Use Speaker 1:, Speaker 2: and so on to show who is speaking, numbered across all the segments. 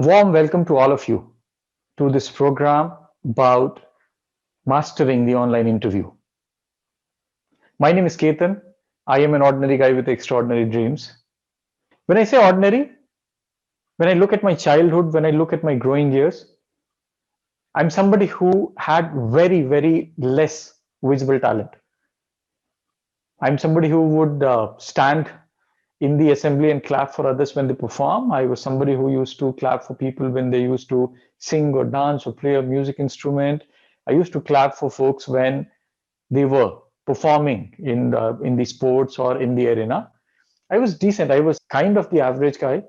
Speaker 1: Warm welcome to all of you to this program about mastering the online interview. My name is Ketan. I am an ordinary guy with extraordinary dreams. When I say ordinary, when I look at my childhood, when I look at my growing years, I'm somebody who had very less visible talent. I'm somebody who would stand in the assembly and clap for others when they perform. I was somebody who used to clap for people when they used to sing or dance or play a music instrument. I used to clap for folks when they were performing in the sports or in the arena. I was decent. I was kind of the average guy,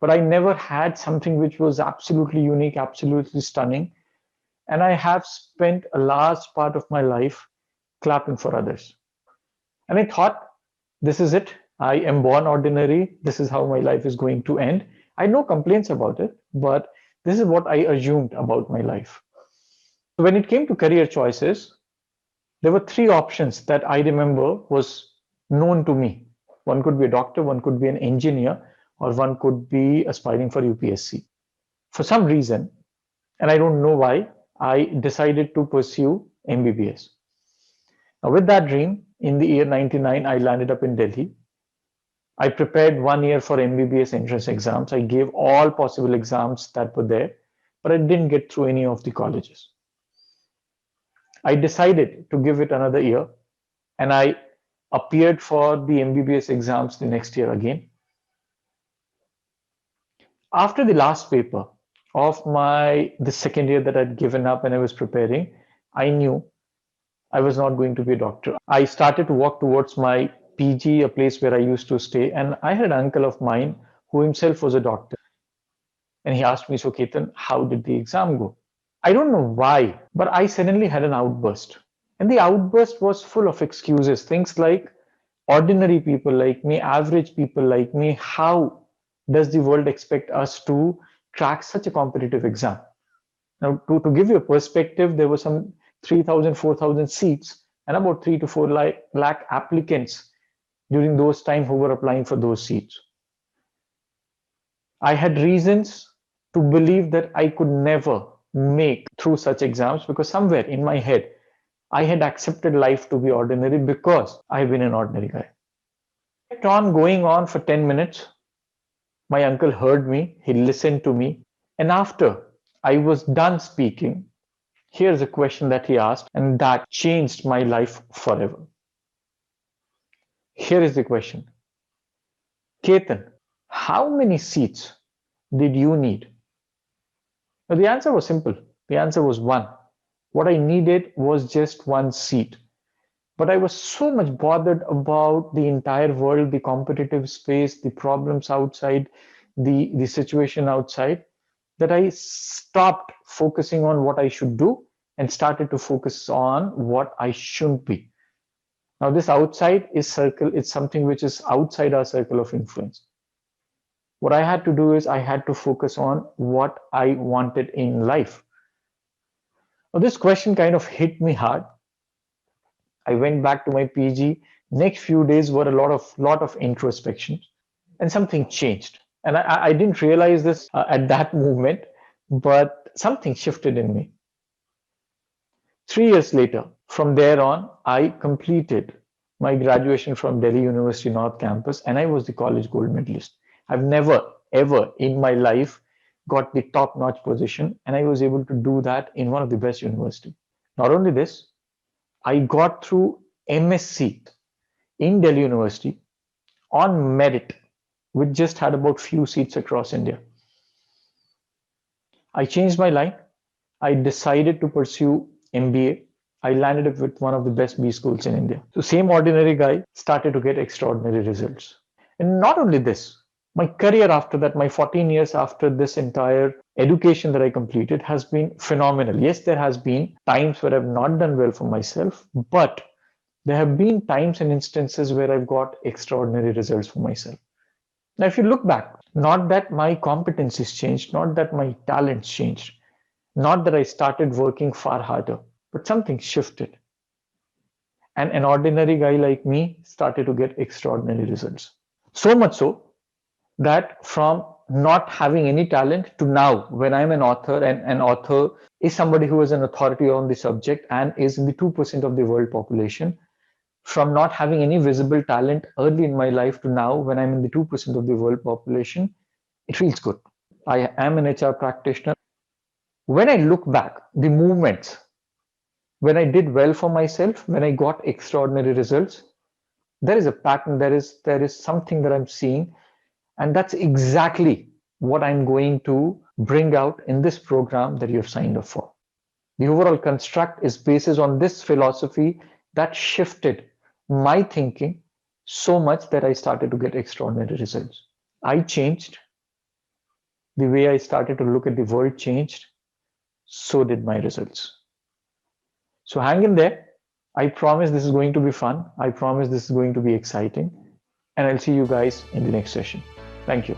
Speaker 1: but I never had something which was absolutely unique, absolutely stunning. And I have spent a large part of my life clapping for others. And I thought, this is it. I am born ordinary. This is how my life is going to end. I had no complaints about it, but this is what I assumed about my life. So when it came to career choices, there were three options that I remember was known to me. One could be a doctor, one could be an engineer, or one could be aspiring for UPSC. For some reason, and I don't know why, I decided to pursue MBBS. Now, with that dream, in the year 99, I landed up in Delhi. I prepared 1 year for MBBS entrance exams. I gave all possible exams that were there, but I didn't get through any of the colleges. I decided to give it another year, and I appeared for the MBBS exams the next year again. After the last paper of the second year that I'd given up and I was preparing, I knew I was not going to be a doctor. I started to walk towards my PG, a place where I used to stay, and I had an uncle of mine who himself was a doctor. And he asked me, so Ketan, how did the exam go? I don't know why, but I suddenly had an outburst. And the outburst was full of excuses, things like ordinary people like me, average people like me, how does the world expect us to crack such a competitive exam? Now, to give you a perspective, there were some 3,000, 4,000 seats and about 3 to 4 lakh applicants during those time who were applying for those seats. I had reasons to believe that I could never make through such exams because somewhere in my head, I had accepted life to be ordinary because I've been an ordinary guy. It kept on going on for 10 minutes. My uncle heard me, he listened to me, and after I was done speaking, here's a question that he asked, and that changed my life forever. Here is the question. Ketan, how many seats did you need? Now, the answer was simple. The answer was one. What I needed was just one seat. But I was so much bothered about the entire world, the competitive space, the problems outside, the situation outside, that I stopped focusing on what I should do and started to focus on what I shouldn't be. Now, this outside is circle, it's something which is outside our circle of influence. What I had to do is I had to focus on what I wanted in life. Now, this question kind of hit me hard. I went back to my PG. Next few days were a lot of introspection, and something changed. And I didn't realize this at that moment, but something shifted in me. 3 years later, from there on, I completed my graduation from Delhi University North Campus, and I was the college gold medalist. I've never, ever in my life got the top-notch position, and I was able to do that in one of the best universities. Not only this, I got through MSc in Delhi University on merit, which just had about few seats across India. I changed my line. I decided to pursue MBA. I landed up with one of the best B schools in India. So same ordinary guy started to get extraordinary results. And not only this, my career after that, my 14 years after this entire education that I completed has been phenomenal. Yes, there has been times where I've not done well for myself, but there have been times and instances where I've got extraordinary results for myself. Now, if you look back, not that my competencies changed, not that my talents changed, not that I started working far harder, but something shifted. And an ordinary guy like me started to get extraordinary results. So much so that from not having any talent to now when I'm an author, and an author is somebody who is an authority on the subject and is in the 2% of the world population. From not having any visible talent early in my life to now when I'm in the 2% of the world population, it feels good. I am an HR practitioner. When I look back, the movements, when I did well for myself, when I got extraordinary results, there is a pattern, there is something that I'm seeing, and that's exactly what I'm going to bring out in this program that you have signed up for. The overall construct is based on this philosophy that shifted my thinking so much that I started to get extraordinary results. I changed. The way I started to look at the world changed. So did my results. So hang in there. I promise this is going to be fun. I promise this is going to be exciting. And I'll see you guys in the next session. Thank you.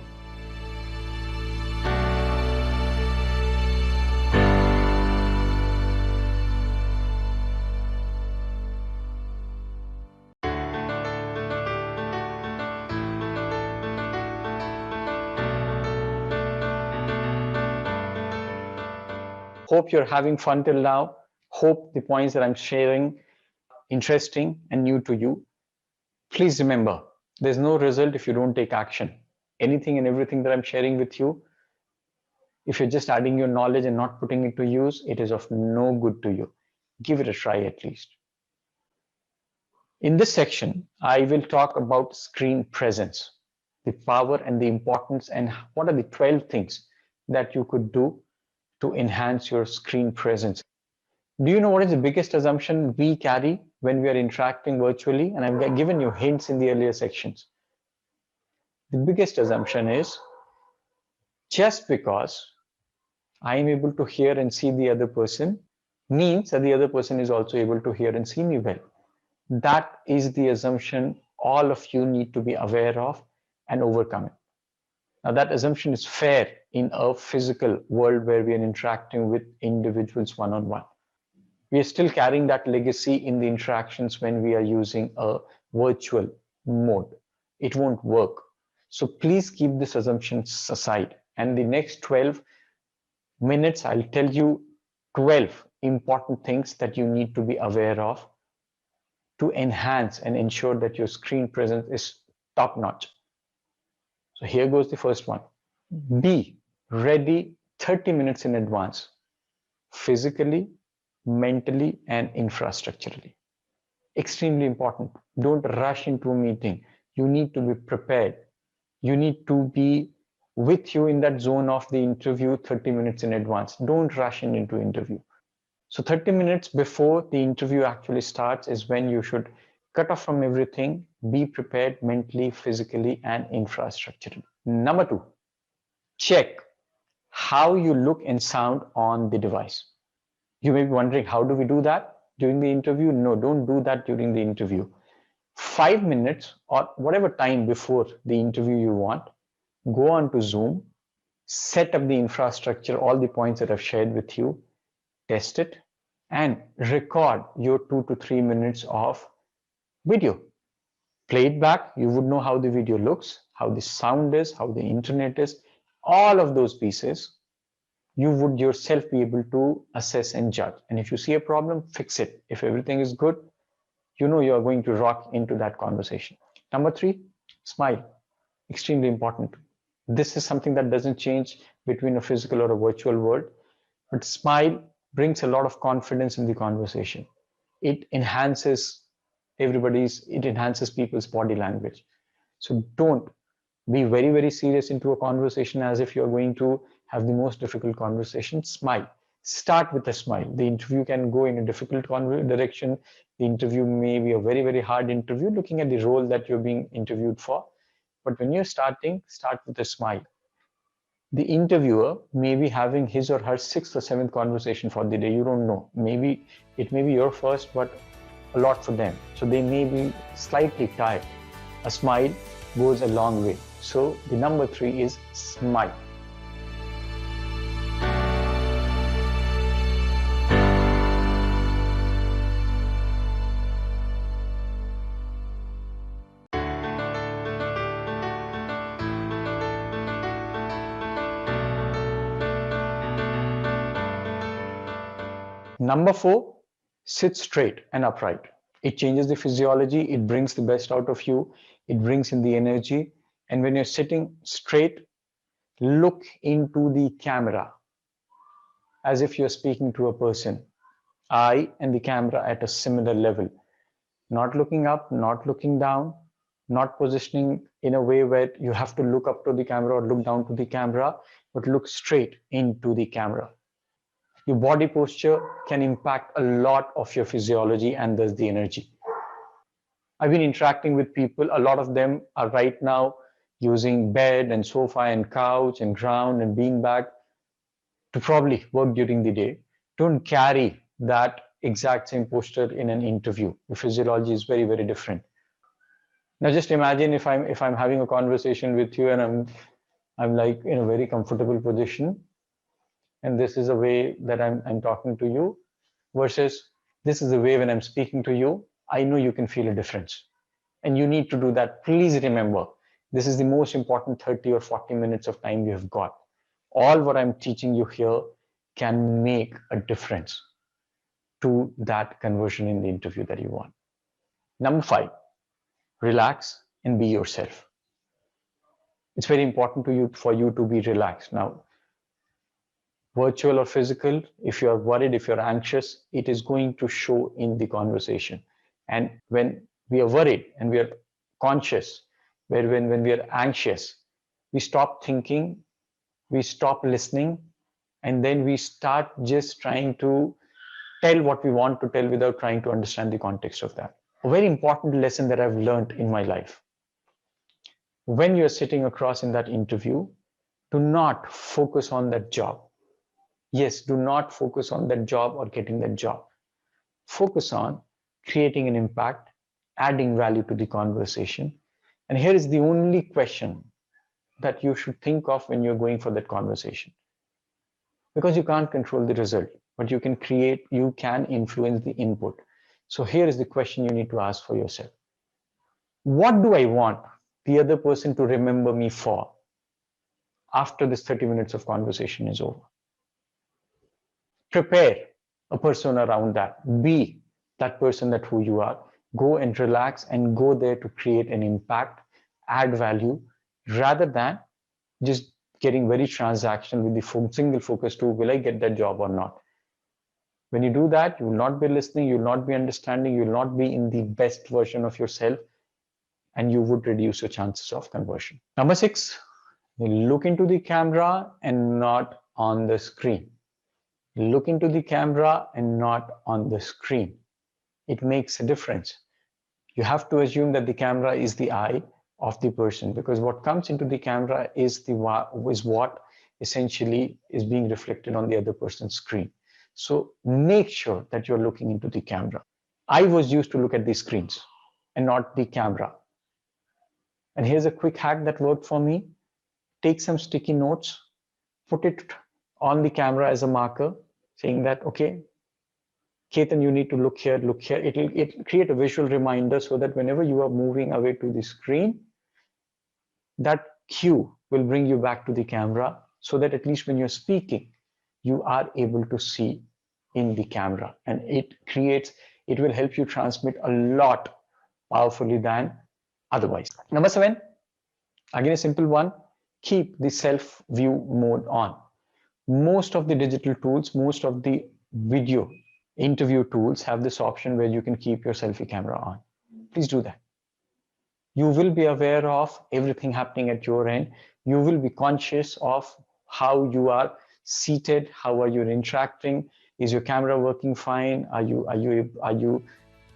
Speaker 1: Hope you're having fun till now. Hope the points that I'm sharing interesting and new to you. Please remember, there's no result if you don't take action. Anything and everything that I'm sharing with you, if you're just adding your knowledge and not putting it to use, it is of no good to you. Give it a try at least. In this section, I will talk about screen presence, the power and the importance, and what are the 12 things that you could do to enhance your screen presence. Do you know what is the biggest assumption we carry when we are interacting virtually? And I've given you hints in the earlier sections. The biggest assumption is just because I am able to hear and see the other person means that the other person is also able to hear and see me well. That is the assumption all of you need to be aware of and overcome it. Now, that assumption is fair in a physical world where we are interacting with individuals one-on-one. We are still carrying that legacy in the interactions when we are using a virtual mode. It won't work. So please keep this assumption aside. And the next 12 minutes, I'll tell you 12 important things that you need to be aware of to enhance and ensure that your screen presence is top notch. So here goes the first one. Be ready 30 minutes in advance, physically, mentally, and infrastructurally. Extremely important. Don't rush into a meeting. You need to be prepared. You need to be with you in that zone of the interview 30 minutes in advance. Don't rush into interview. So 30 minutes before the interview actually starts is when you should cut off from everything, be prepared mentally, physically, and infrastructurally. Number 2, check how you look and sound on the device. You may be wondering, how do we do that during the interview? No, don't do that during the interview. 5 minutes or whatever time before the interview you want, go on to Zoom, set up the infrastructure, all the points that I've shared with you, test it, and record your 2 to 3 minutes of video. Play it back. You would know how the video looks, how the sound is, how the internet is, all of those pieces. You would yourself be able to assess and judge. And if you see a problem, fix it. If everything is good, you know you are going to rock into that conversation. Number 3, smile. Extremely important. This is something that doesn't change between a physical or a virtual world, but smile brings a lot of confidence in the conversation. It enhances people's body language. So don't be very, very serious into a conversation as if you're going to have the most difficult conversation. Smile. Start with a smile. The interview can go in a difficult direction. The interview may be a very, very hard interview looking at the role that you're being interviewed for. But when you're starting, start with a smile. The interviewer may be having his or her 6th or 7th conversation for the day. You don't know. Maybe it may be your first, but a lot for them. So they may be slightly tired. A smile goes a long way. So the number 3 is smile. Number 4, sit straight and upright. It changes the physiology, it brings the best out of you, it brings in the energy. And when you're sitting straight, look into the camera as if you're speaking to a person. Eye and the camera at a similar level. Not looking up, not looking down, not positioning in a way where you have to look up to the camera or look down to the camera, but look straight into the camera. Your body posture can impact a lot of your physiology and thus the energy. I've been interacting with people. A lot of them are right now using bed and sofa and couch and ground and beanbag to probably work during the day. Don't carry that exact same posture in an interview. Your physiology is very, very different. Now just imagine if I'm having a conversation with you and I'm like in a very comfortable position, and this is a way that I'm talking to you, versus this is the way when I'm speaking to you. I know you can feel a difference, and you need to do that. Please remember, this is the most important 30 or 40 minutes of time you have got. All what I'm teaching you here can make a difference to that conversion in the interview that you want. Number 5, relax and be yourself. It's very important to you for you to be relaxed. Now, virtual or physical, if you're worried, if you're anxious, it is going to show in the conversation. And when we are worried and we are conscious, when we are anxious, we stop thinking, we stop listening, and then we start just trying to tell what we want to tell without trying to understand the context of that. A very important lesson that I've learned in my life. When you're sitting across in that interview, do not focus on that job. Yes, do not focus on that job or getting that job. Focus on creating an impact, adding value to the conversation. And here is the only question that you should think of when you're going for that conversation. Because you can't control the result, but you can influence the input. So here is the question you need to ask for yourself. What do I want the other person to remember me for after this 30 minutes of conversation is over? Prepare a persona around that. Be that person, that who you are. Go and relax and go there to create an impact, add value, rather than just getting very transactional with the single focus to, will I get that job or not? When you do that, you will not be listening, you will not be understanding, you will not be in the best version of yourself, and you would reduce your chances of conversion. Number 6, look into the camera and not on the screen. Look into the camera and not on the screen. It makes a difference. You have to assume that the camera is the eye of the person, because what comes into the camera is what essentially is being reflected on the other person's screen. So make sure that you're looking into the camera. I was used to look at the screens and not the camera. And here's a quick hack that worked for me. Take some sticky notes, put it on the camera as a marker, saying that, okay, Ketan, you need to look here, look here. It'll create a visual reminder so that whenever you are moving away to the screen, that cue will bring you back to the camera, so that at least when you're speaking, you are able to see in the camera, and it will help you transmit a lot powerfully than otherwise. Number 7, again a simple one, keep the self view mode on. Most of the digital tools, most of the video interview tools have this option where you can keep your selfie camera on. Please do that. You will be aware of everything happening at your end. You will be conscious of how you are seated, how are you interacting, is your camera working fine, are you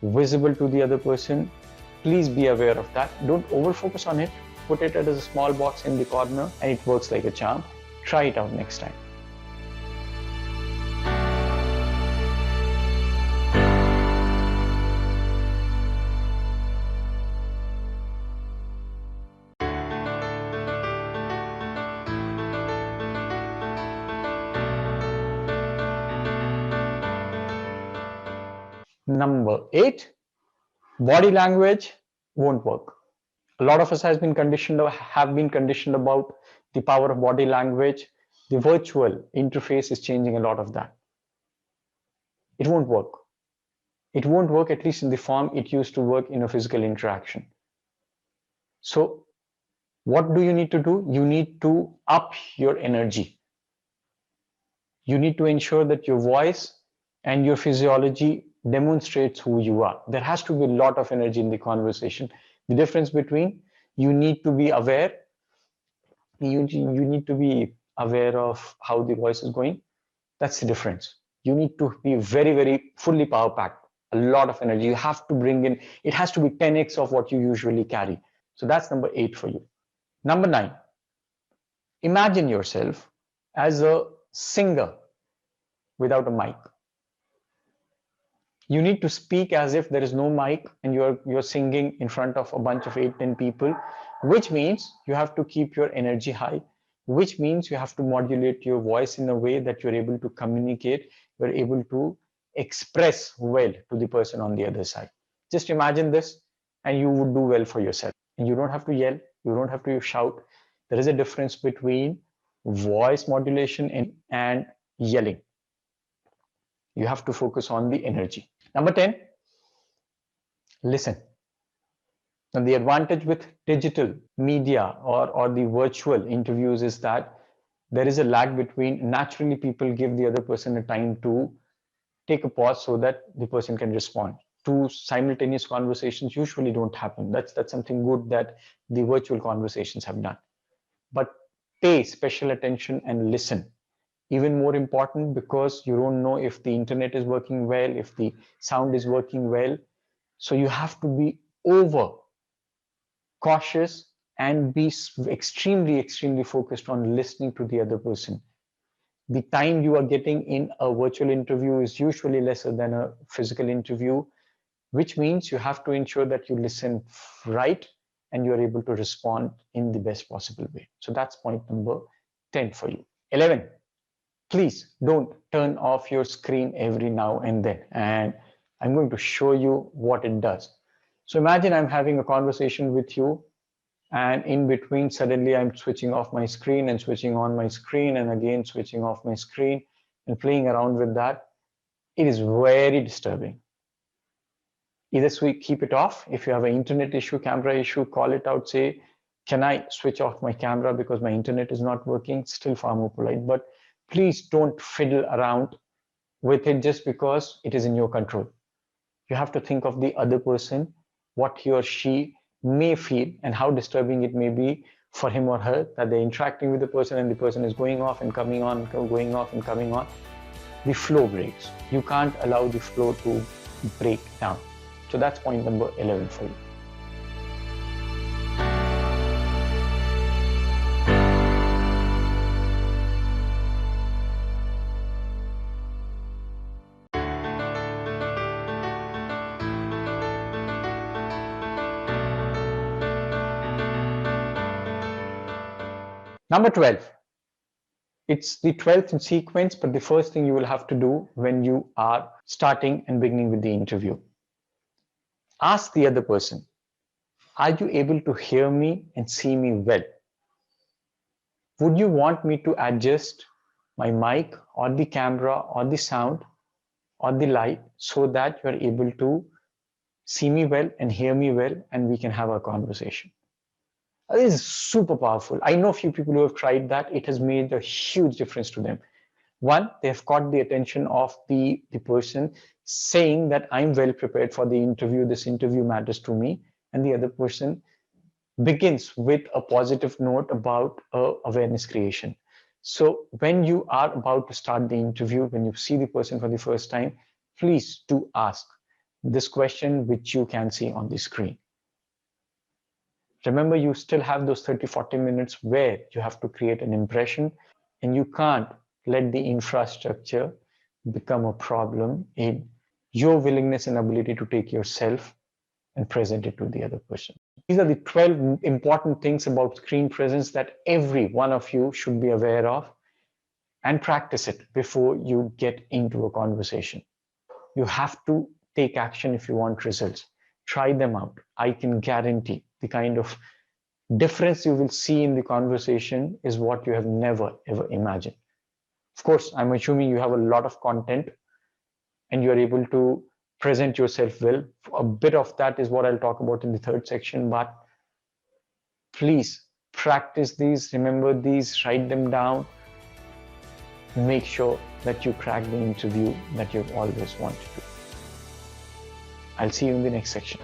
Speaker 1: visible to the other person. Please be aware of that. Don't over focus on it. Put it as a small box in the corner and it works like a charm. Try it out next time. Number 8, body language won't work. A lot of us have been conditioned about the power of body language. The virtual interface is changing a lot of that. It won't work. It won't work, at least in the form it used to work in a physical interaction. So what do you need to do? You need to up your energy. You need to ensure that your voice and your physiology demonstrates who you are. There has to be a lot of energy in the conversation. The difference between you need to be aware, you need to be aware of how the voice is going. That's the difference. You need to be very, very fully power packed, a lot of energy. You have to bring in, it has to be 10x of what you usually carry. So that's number 8 for you. Number 9, imagine yourself as a singer without a mic. You need to speak as if there is no mic and you're singing in front of a bunch of 8-10 people, which means you have to keep your energy high, which means you have to modulate your voice in a way that you're able to communicate, you're able to express well to the person on the other side. Just imagine this and you would do well for yourself. And you don't have to yell, you don't have to shout. There is a difference between voice modulation and yelling. You have to focus on the energy. Number 10, listen. And the advantage with digital media or the virtual interviews is that there is a lag between, naturally people give the other person a time to take a pause so that the person can respond. Two simultaneous conversations usually don't happen. That's something good that the virtual conversations have done. But pay special attention and listen. Even more important, because you don't know if the internet is working well, if the sound is working well. So you have to be over cautious and be extremely focused on listening to the other person. The time you are getting in a virtual interview is usually lesser than a physical interview, which means you have to ensure that you listen right and you're able to respond in the best possible way. So that's point number 10 for you. 11, please don't turn off your screen every now and then. And I'm going to show you what it does. So imagine I'm having a conversation with you, and in between suddenly I'm switching off my screen and switching on my screen and again switching off my screen and playing around with that. It is very disturbing. Either keep it off. If you have an internet issue, camera issue, call it out, say, can I switch off my camera because my internet is not working? Still far more polite, but please don't fiddle around with it just because it is in your control. You have to think of the other person, what he or she may feel and how disturbing it may be for him or her that they're interacting with the person and the person is going off and coming on, going off and coming on. The flow breaks. You can't allow the flow to break down. So that's point number 11 for you. Number 12. It's the 12th in sequence, but the first thing you will have to do when you are starting and beginning with the interview. Ask the other person, are you able to hear me and see me well? Would you want me to adjust my mic or the camera or the sound or the light so that you're able to see me well and hear me well and we can have a conversation? This is super powerful. I know a few people who have tried that. It has made a huge difference to them. One, they have caught the attention of the person saying that I'm well prepared for the interview. This interview matters to me. And the other person begins with a positive note about awareness creation. So when you are about to start the interview, when you see the person for the first time, please do ask this question, which you can see on the screen. Remember, you still have those 30-40 minutes where you have to create an impression, and you can't let the infrastructure become a problem in your willingness and ability to take yourself and present it to the other person. These are the 12 important things about screen presence that every one of you should be aware of and practice it before you get into a conversation. You have to take action if you want results. Try them out. I can guarantee the kind of difference you will see in the conversation is what you have never ever imagined. Of course, I'm assuming you have a lot of content and you're able to present yourself well. A bit of that is what I'll talk about in the third section, but please practice these, remember these, write them down. Make sure that you crack the interview that you've always wanted to. I'll see you in the next section.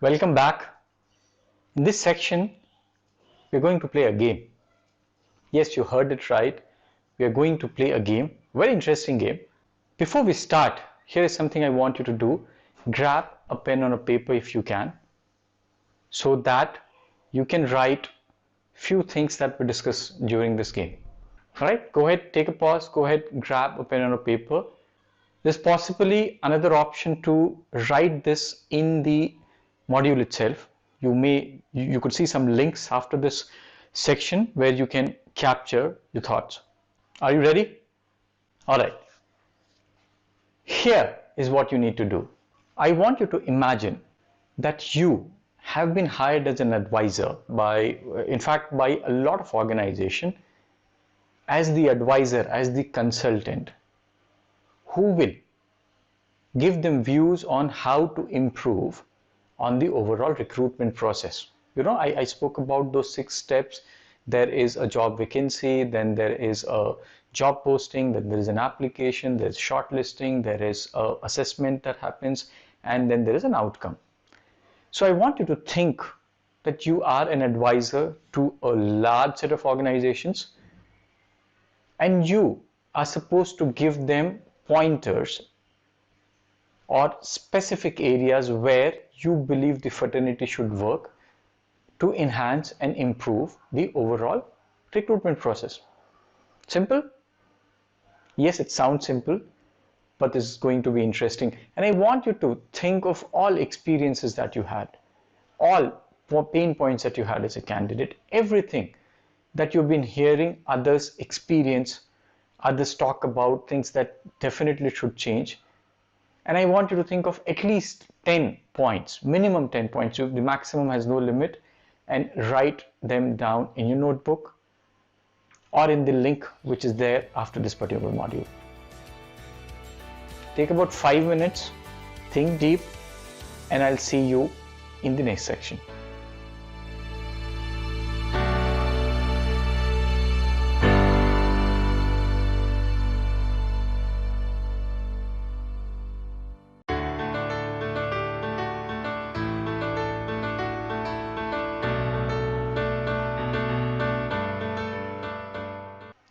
Speaker 1: Welcome back. In this section, we're going to play a game. Yes, you heard it right. We are going to play a game, very interesting game. Before we start, here is something I want you to do. Grab a pen or a paper if you can, so that you can write few things that we discuss during this game. All right, go ahead, take a pause, go ahead, grab a pen or a paper. There's possibly another option to write this in the module itself. You could see some links after this section where you can capture your thoughts. Are you ready? All right. Here is what you need to do. I want you to imagine that you have been hired as an advisor by a lot of organizations, as the advisor, as the consultant, who will give them views on how to improve on the overall recruitment process. I spoke about those 6 steps. There is a job vacancy, then there is a job posting, then there is an application, there's shortlisting, there is an assessment that happens, and then there is an outcome. So I want you to think that you are an advisor to a large set of organizations, and you are supposed to give them pointers or specific areas where you believe the fraternity should work to enhance and improve the overall recruitment process. Simple? Yes, it sounds simple, but this is going to be interesting. And I want you to think of all experiences that you had, all pain points that you had as a candidate, everything that you've been hearing others experience, others talk about, things that definitely should change. And I want you to think of at least 10 points, minimum 10 points. The maximum has no limit, and write them down in your notebook or in the link which is there after this particular module. Take about 5 minutes, think deep, and I'll see you in the next section.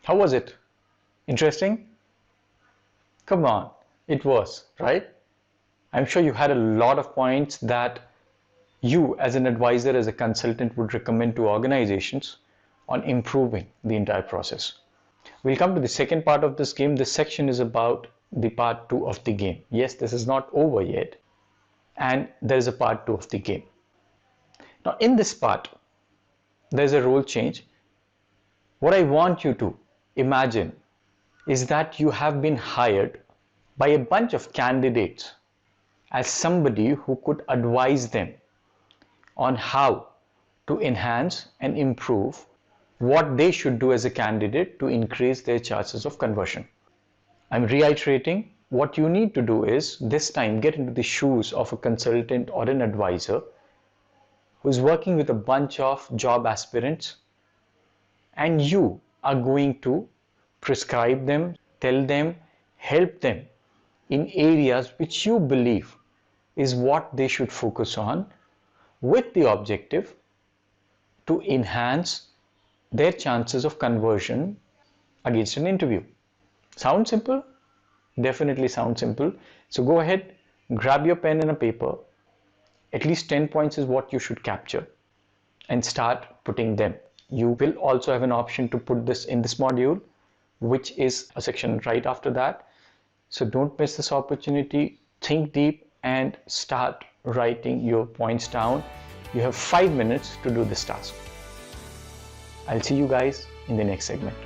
Speaker 1: How was it? Interesting? Come on, it was, right? I'm sure you had a lot of points that you as an advisor, as a consultant would recommend to organizations on improving the entire process. We'll come to the second part of this game. This section is about the part 2 of the game. Yes, this is not over yet, and there is a part 2 of the game. Now in this part, there's a role change. What I want you to imagine is that you have been hired by a bunch of candidates as somebody who could advise them on how to enhance and improve what they should do as a candidate to increase their chances of conversion. I'm reiterating, what you need to do is this time get into the shoes of a consultant or an advisor who's working with a bunch of job aspirants, and you are going to prescribe them, tell them, help them in areas which you believe is what they should focus on, with the objective to enhance their chances of conversion against an interview. Sound simple? Definitely sound simple. So go ahead, grab your pen and a paper. At least 10 points is what you should capture, and start putting them. You will also have an option to put this in this module, which is a section right after that. So don't miss this opportunity. Think deep and start writing your points down. You have 5 minutes to do this task. I'll see you guys in the next segment.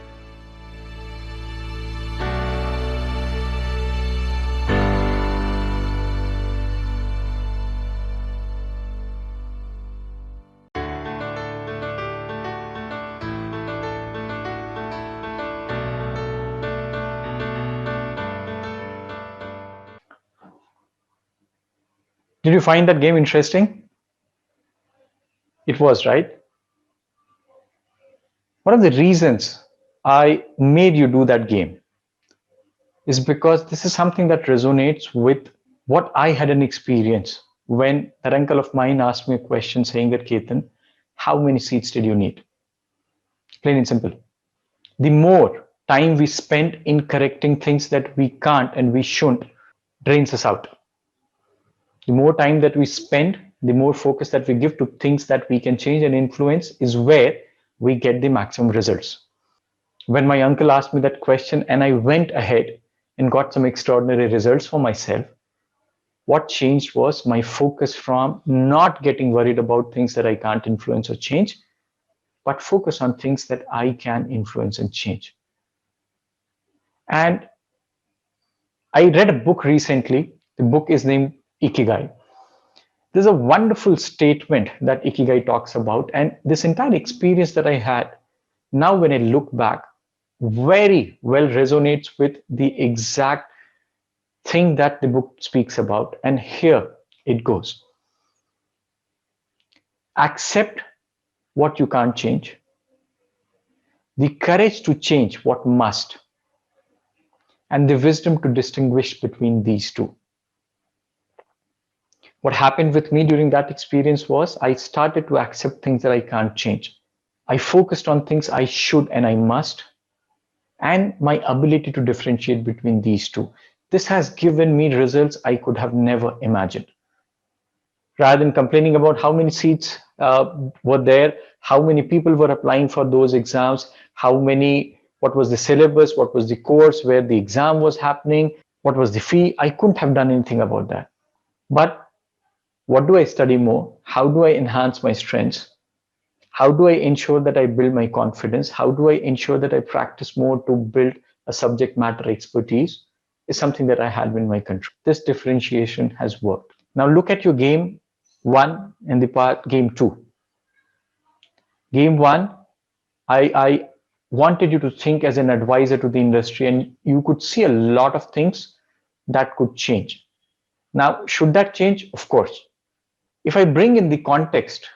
Speaker 1: Did you find that game interesting? It was, right? One of the reasons I made you do that game is because this is something that resonates with what I had an experience when that uncle of mine asked me a question saying that, Ketan, how many seats did you need? Plain and simple. The more time we spend in correcting things that we can't and we shouldn't drains us out. The more time that we spend, the more focus that we give to things that we can change and influence is where we get the maximum results. When my uncle asked me that question and I went ahead and got some extraordinary results for myself, what changed was my focus from not getting worried about things that I can't influence or change, but focus on things that I can influence and change. And I read a book recently. The book is named Ikigai. There's a wonderful statement that Ikigai talks about, and this entire experience that I had, now when I look back, very well resonates with the exact thing that the book speaks about. And here it goes. Accept what you can't change, the courage to change what must, and the wisdom to distinguish between these two. What happened with me during that experience was I started to accept things that I can't change. I focused on things I should and I must, and my ability to differentiate between these two. This has given me results I could have never imagined. Rather than complaining about how many seats were there, how many people were applying for those exams, what was the syllabus, what was the course, where the exam was happening, what was the fee, I couldn't have done anything about that. But what do I study more? How do I enhance my strengths? How do I ensure that I build my confidence? How do I ensure that I practice more to build a subject matter expertise? Is something that I had in my control. This differentiation has worked. Now look at your game one and the part game two. Game one, I wanted you to think as an advisor to the industry, and you could see a lot of things that could change. Now, should that change? Of course. If I bring in the context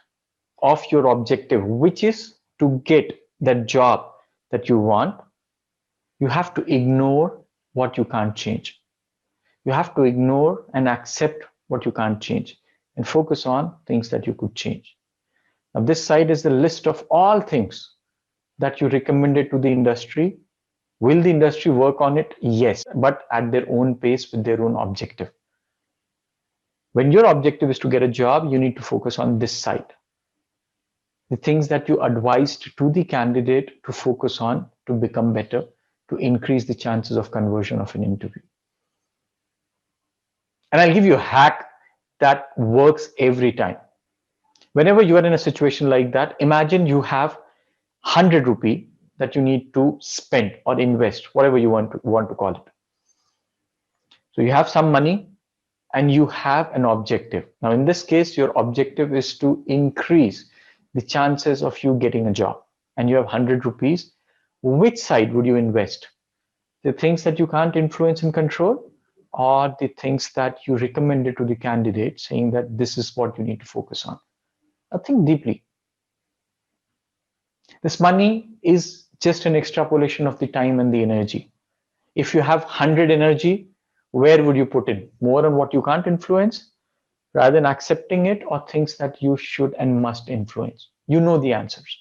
Speaker 1: of your objective, which is to get that job that you want, you have to ignore what you can't change. You have to ignore and accept what you can't change and focus on things that you could change. Now, this side is the list of all things that you recommended to the industry. Will the industry work on it? Yes, but at their own pace with their own objective. When your objective is to get a job, you need to focus on this side. The things that you advised to the candidate to focus on to become better, to increase the chances of conversion of an interview. And I'll give you a hack that works every time. Whenever you are in a situation like that, imagine you have 100 rupee that you need to spend or invest, whatever you want to call it. So you have some money and you have an objective. Now, in this case, your objective is to increase the chances of you getting a job, and you have 100 rupees. Which side would you invest? The things that you can't influence and control, or the things that you recommended to the candidate saying that this is what you need to focus on? Now think deeply. This money is just an extrapolation of the time and the energy. If you have 100 energy, where would you put it? More on what you can't influence rather than accepting it, or things that you should and must influence? You know the answers.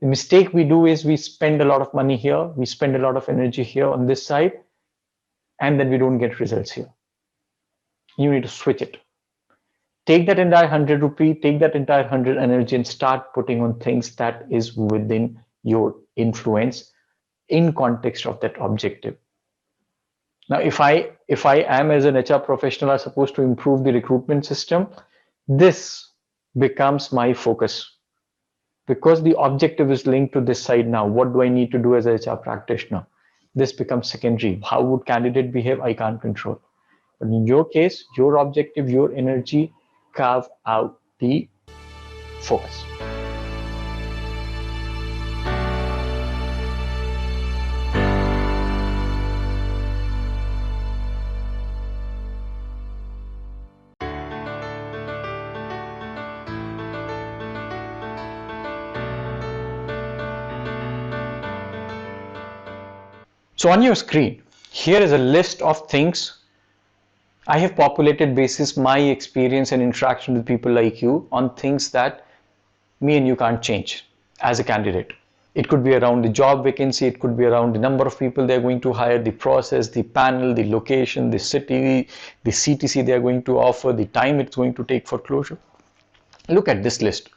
Speaker 1: The mistake we do is we spend a lot of money here, we spend a lot of energy here on this side, and then we don't get results here. You need to switch it. Take that entire 100 rupee, take that entire 100 energy and start putting on things that is within your influence in context of that objective. Now, if I am as an HR professional are supposed to improve the recruitment system, this becomes my focus because the objective is linked to this side now. What do I need to do as a HR practitioner? This becomes secondary. How would candidate behave? I can't control. But in your case, your objective, your energy, carve out the focus. So on your screen, here is a list of things I have populated basis my experience and interaction with people like you on things that me and you can't change as a candidate. It could be around the job vacancy, it could be around the number of people they're going to hire, the process, the panel, the location, the city, the CTC they're going to offer, the time it's going to take for closure. Look at this list.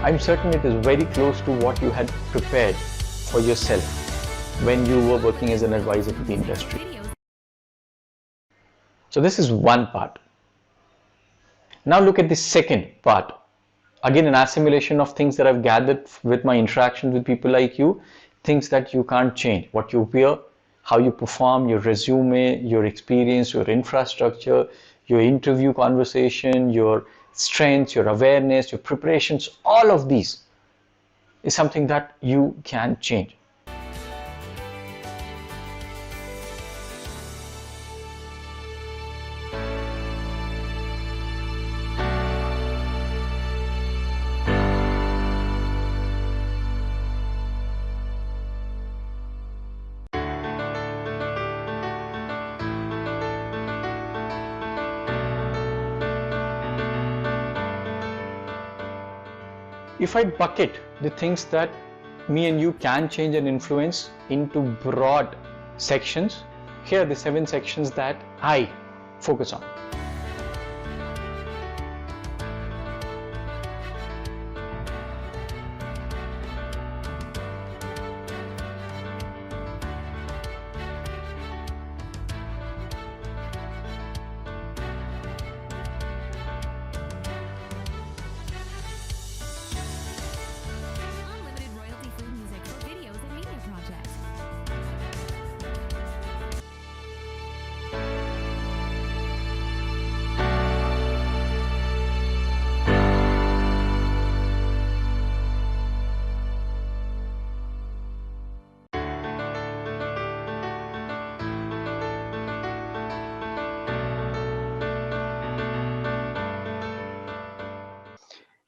Speaker 1: I'm certain it is very close to what you had prepared for yourself when you were working as an advisor to the industry. So this is one part. Now look at the second part. Again, an assimilation of things that I've gathered with my interaction with people like you, things that you can't change. What you wear, how you perform, your resume, your experience, your infrastructure, your interview conversation, your strengths, your awareness, your preparations, all of these is something that you can change. If I bucket the things that me and you can change and influence into broad sections, here are the 7 sections that I focus on.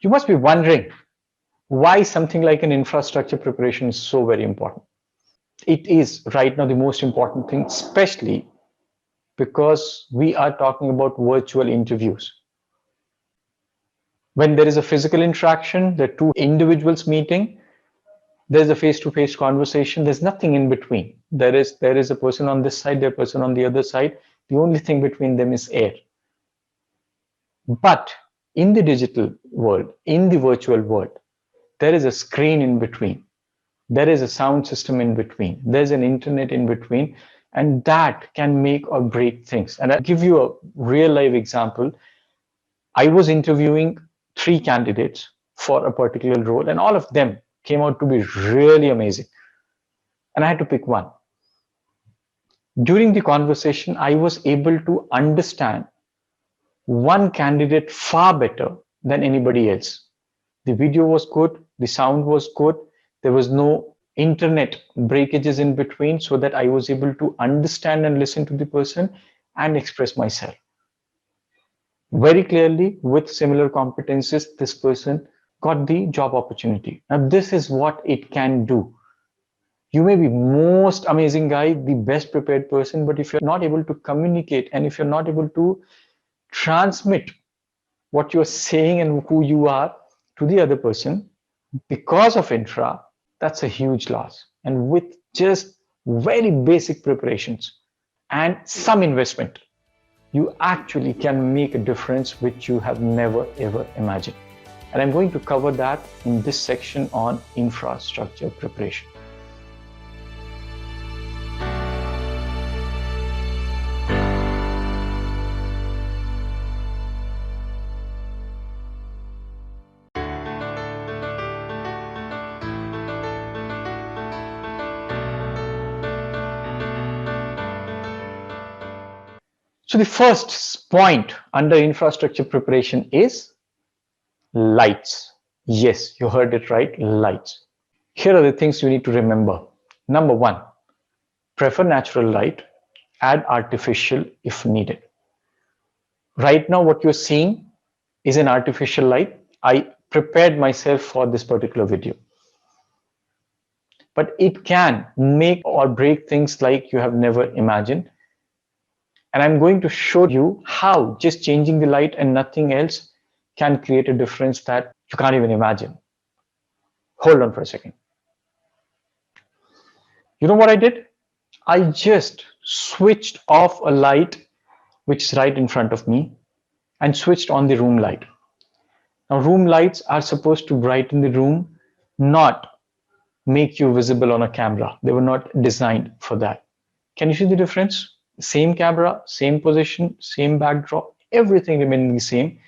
Speaker 1: You must be wondering why something like an infrastructure preparation is so very important. It is right now the most important thing, especially because we are talking about virtual interviews. When there is a physical interaction, there are two individuals meeting, there's a face-to-face conversation, there's nothing in between. There is a person on this side, there's a person on the other side. The only thing between them is air. But in the digital world, in the virtual world, there is a screen in between. There is a sound system in between. There's an internet in between, and that can make or break things. And I'll give you a real life example. I was interviewing 3 candidates for a particular role, and all of them came out to be really amazing. And I had to pick one. During the conversation, I was able to understand one candidate far better than anybody else. The video was good, the sound was good, there was no internet breakages in between, so that I was able to understand and listen to the person and express myself very clearly. With similar competencies, this person got the job opportunity. Now this is what it can do. You may be most amazing guy, the best prepared person, but if you're not able to communicate and if you're not able to transmit what you're saying and who you are to the other person because of infra, that's a huge loss. And with just very basic preparations and some investment, you actually can make a difference which you have never ever imagined. And I'm going to cover that in this section on infrastructure preparation. So the first point under infrastructure preparation is lights. Yes, you heard it right, lights. Here are the things you need to remember. Number 1, prefer natural light add artificial if needed. Right now, what you're seeing is an artificial light. I prepared myself for this particular video. But it can make or break things like you have never imagined. And I'm going to show you how just changing the light and nothing else can create a difference that you can't even imagine. Hold on for a second. You know what I did? I just switched off a light which is right in front of me and switched on the room light. Now, room lights are supposed to brighten the room, not make you visible on a camera. They were not designed for that. Can you see the difference? Same camera, same position, same backdrop, everything remaining the same.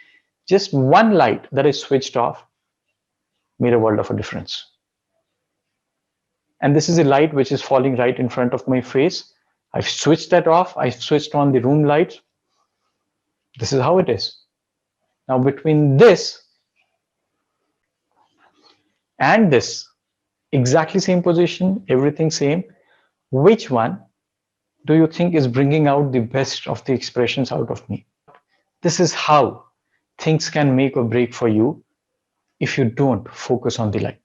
Speaker 1: Just one light that is switched off made a world of a difference. And this is a light which is falling right in front of my face. I've switched that off. I switched on the room light. This is how it is. Now, between this and this, exactly same position, everything same, which one do you think is bringing out the best of the expressions out of me? This is how things can make or break for you if you don't focus on the light.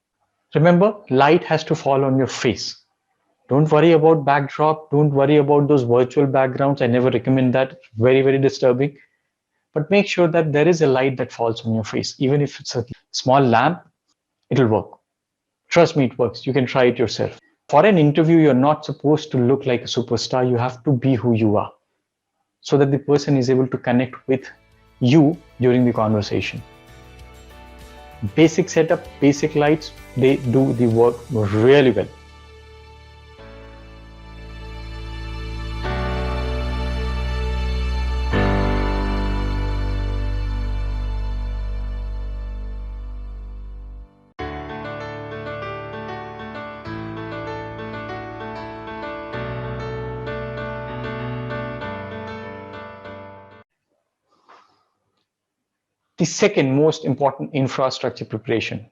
Speaker 1: Remember, light has to fall on your face. Don't worry about backdrop. Don't worry about those virtual backgrounds. I never recommend that. It's very, very disturbing. But make sure that there is a light that falls on your face. Even if it's a small lamp, it'll work. Trust me, it works. You can try it yourself. For an interview, you're not supposed to look like a superstar. You have to be who you are so that the person is able to connect with you during the conversation. Basic setup, basic lights, they do the work really well. The second most important infrastructure preparation,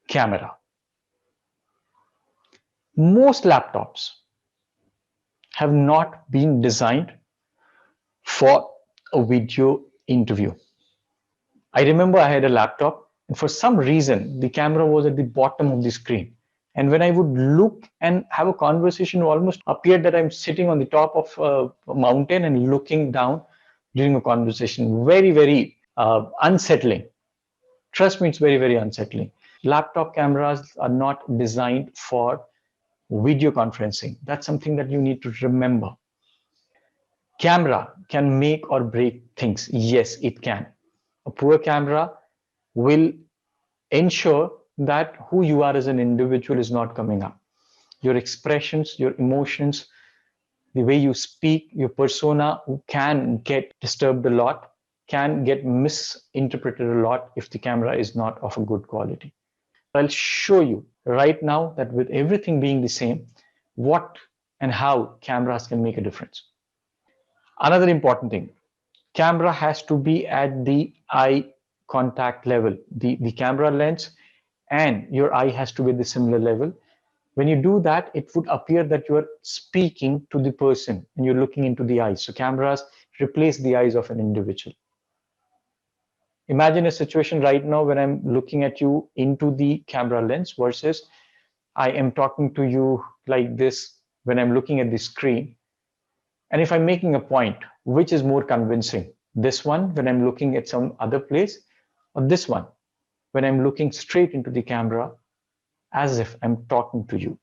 Speaker 1: camera. Most laptops have not been designed for a video interview. I remember I had a laptop and for some reason the camera was at the bottom of the screen. And when I would look and have a conversation, it almost appeared that I'm sitting on the top of a mountain and looking down during a conversation. Very, very unsettling. Trust me, it's very, very unsettling. Laptop cameras are not designed for video conferencing. That's something that you need to remember. Camera can make or break things. Yes, it can. A poor camera will ensure that who you are as an individual is not coming up. Your expressions, your emotions, the way you speak, your persona can get disturbed a lot, can get misinterpreted a lot if the camera is not of a good quality. I'll show you right now that with everything being the same, what and how cameras can make a difference. Another important thing, camera has to be at the eye contact level. The camera lens and your eye has to be at the similar level. When you do that, it would appear that you are speaking to the person and you're looking into the eyes. So cameras replace the eyes of an individual. Imagine a situation right now when I'm looking at you into the camera lens versus I am talking to you like this when I'm looking at the screen. And if I'm making a point, which is more convincing? This one when I'm looking at some other place, or this one when I'm looking straight into the camera as if I'm talking to you?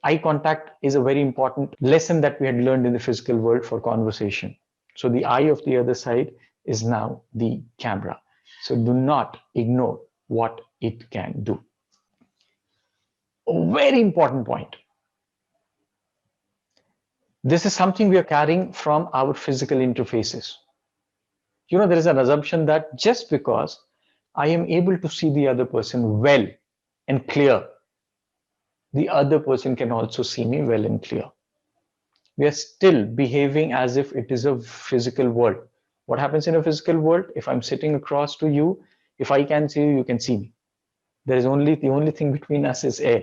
Speaker 1: Eye contact is a very important lesson that we had learned in the physical world for conversation. So the eye of the other side is now the camera. So do not ignore what it can do. A very important point. This is something we are carrying from our physical interfaces. You know, there is an assumption that just because I am able to see the other person well and clear, the other person can also see me well and clear. We are still behaving as if it is a physical world. What happens in a physical world? If I'm sitting across to you, if I can see you, you can see me. There is the only thing between us is air.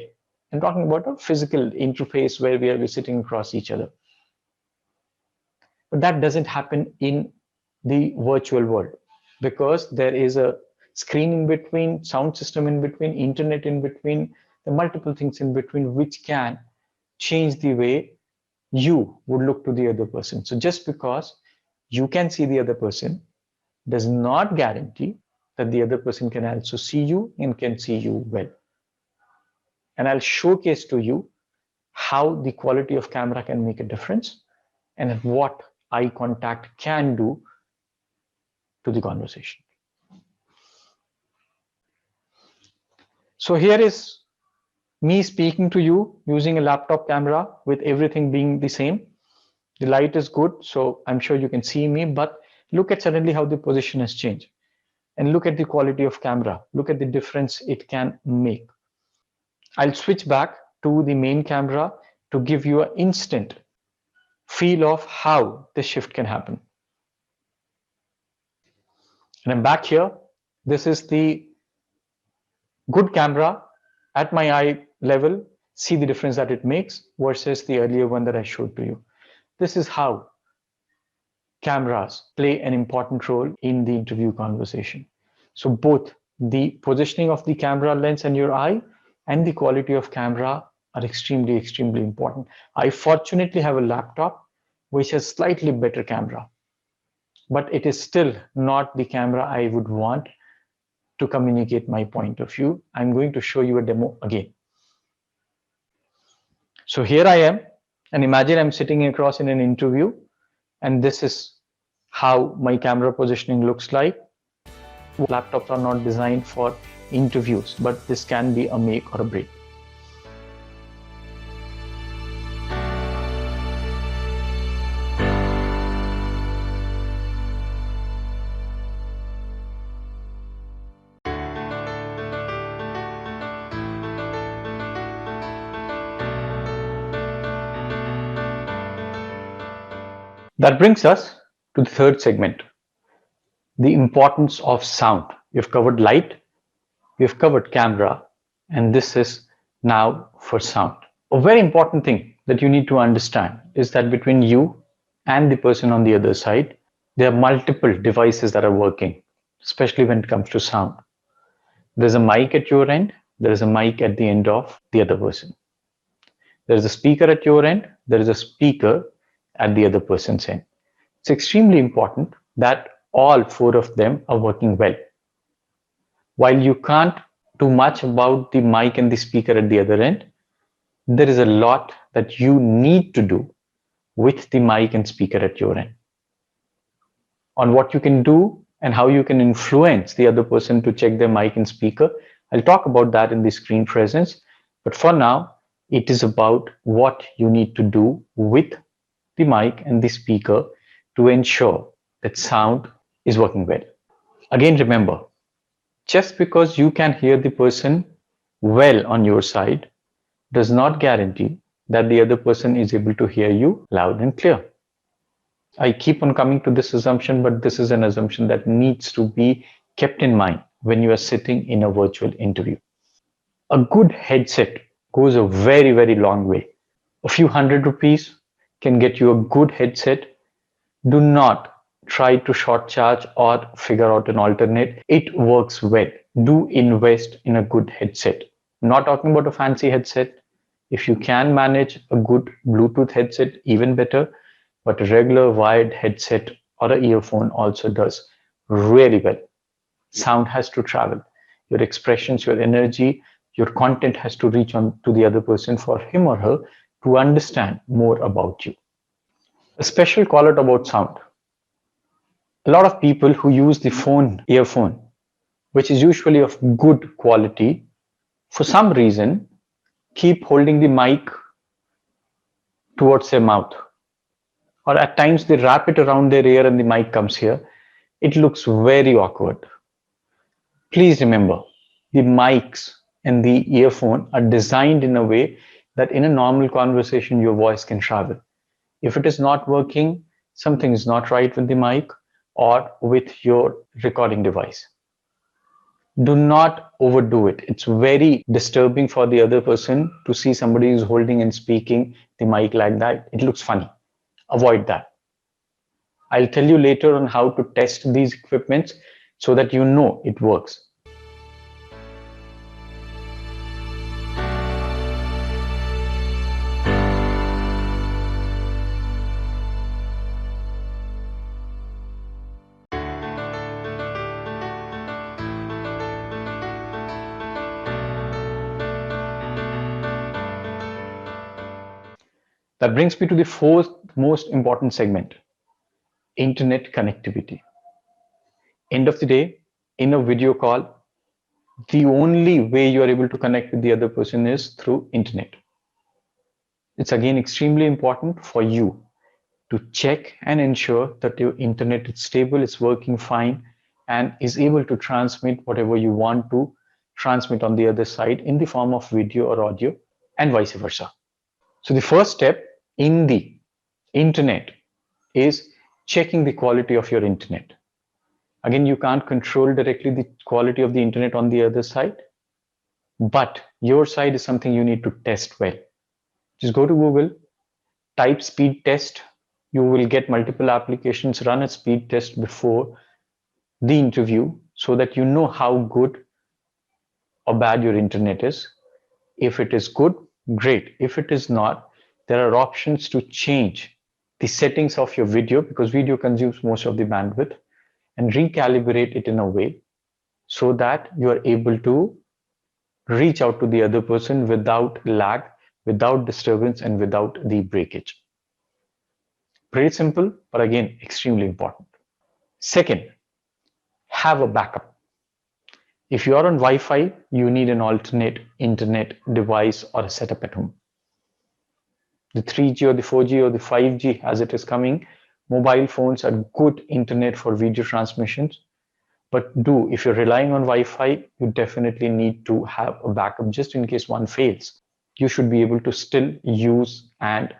Speaker 1: I'm talking about a physical interface where we're sitting across each other. But that doesn't happen in the virtual world because there is a screen in between, sound system in between, internet in between, the multiple things in between which can change the way you would look to the other person. So just because you can see the other person does not guarantee that the other person can also see you and can see you well. And I'll showcase to you how the quality of camera can make a difference and what eye contact can do to the conversation. So here is me speaking to you using a laptop camera with everything being the same. The light is good, so I'm sure you can see me, but look at suddenly how the position has changed. And look at the quality of camera. Look at the difference it can make. I'll switch back to the main camera to give you an instant feel of how this shift can happen. And I'm back here. This is the good camera at my eye level. See the difference that it makes versus the earlier one that I showed to you. This is how cameras play an important role in the interview conversation. So both the positioning of the camera lens and your eye and the quality of camera are extremely, extremely important. I fortunately have a laptop which has slightly better camera, but it is still not the camera I would want to communicate my point of view. I'm going to show you a demo again. So here I am, and imagine I'm sitting across in an interview, and this is how my camera positioning looks like. Laptops are not designed for interviews, but this can be a make or a break. That brings us to the third segment, the importance of sound. We've covered light, we've covered camera, and this is now for sound. A very important thing that you need to understand is that between you and the person on the other side, there are multiple devices that are working, especially when it comes to sound. There's a mic at your end, there is a mic at the end of the other person. There is a speaker at your end, there is a speaker at the other person's end. It's extremely important that all four of them are working well. While you can't do much about the mic and the speaker at the other end, there is a lot that you need to do with the mic and speaker at your end. On what you can do and how you can influence the other person to check their mic and speaker, I'll talk about that in the screen presence. But for now, it is about what you need to do with the mic and the speaker to ensure that sound is working well. Again, remember, just because you can hear the person well on your side does not guarantee that the other person is able to hear you loud and clear. I keep on coming to this assumption, but this is an assumption that needs to be kept in mind when you are sitting in a virtual interview. A good headset goes a very, very long way. A few ₹100 can get you a good headset. Do not try to short charge or figure out an alternate. It works well. Do invest in a good headset. I'm not talking about a fancy headset. If you can manage a good Bluetooth headset, even better. But a regular wired headset or an earphone also does really well. Sound has to travel. Your expressions, your energy, your content has to reach on to the other person for him or her to understand more about you. A special call out about sound. A lot of people who use the earphone, which is usually of good quality, for some reason keep holding the mic towards their mouth. Or at times they wrap it around their ear and the mic comes here. It looks very awkward. Please remember, the mics and the earphone are designed in a way that in a normal conversation, your voice can travel. If it is not working, something is not right with the mic or with your recording device. Do not overdo it. It's very disturbing for the other person to see somebody who's holding and speaking the mic like that. It looks funny. Avoid that. I'll tell you later on how to test these equipments so that you know it works. That brings me to the fourth most important segment, internet connectivity. End of the day, in a video call, the only way you are able to connect with the other person is through internet. It's again extremely important for you to check and ensure that your internet is stable, is working fine, and is able to transmit whatever you want to transmit on the other side in the form of video or audio, and vice versa. So the first step in the internet is checking the quality of your internet. Again, you can't control directly the quality of the internet on the other side, but your side is something you need to test well. Just go to Google, type speed test. You will get multiple applications, run a speed test before the interview so that you know how good or bad your internet is. If it is good, great. If it is not, there are options to change the settings of your video, because video consumes most of the bandwidth, and recalibrate it in a way so that you are able to reach out to the other person without lag, without disturbance, and without the breakage. Pretty simple, but again, extremely important. Second, have a backup. If you are on Wi-Fi, you need an alternate internet device or a setup at home. The 3G or the 4G or the 5G as it is coming, mobile phones are good internet for video transmissions. But if you're relying on Wi-Fi, you definitely need to have a backup just in case one fails. You should be able to still use and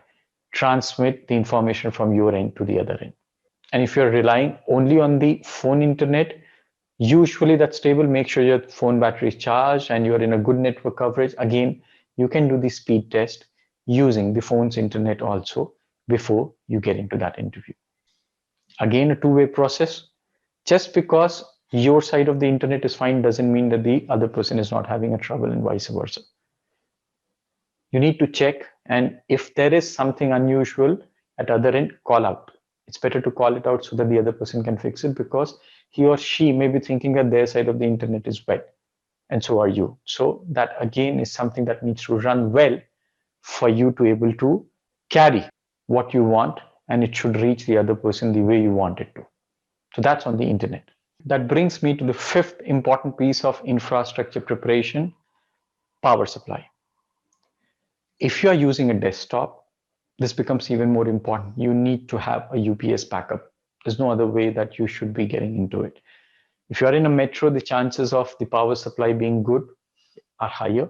Speaker 1: transmit the information from your end to the other end. And if you're relying only on the phone internet, usually that's stable. Make sure your phone battery is charged and you're in a good network coverage. Again, you can do the speed test using the phone's internet also before you get into that interview. Again, a two-way process. Just because your side of the internet is fine doesn't mean that the other person is not having a trouble, and vice versa. You need to check, and if there is something unusual at other end, call out. It's better to call it out so that the other person can fix it, because he or she may be thinking that their side of the internet is wet, and so are you. So that again is something that needs to run well for you to able to carry what you want, and it should reach the other person the way you want it to. So that's on the internet. That brings me to the fifth important piece of infrastructure preparation, power supply. If you are using a desktop, this becomes even more important. You need to have a UPS backup. There's no other way that you should be getting into it. If you are in a metro, the chances of the power supply being good are higher.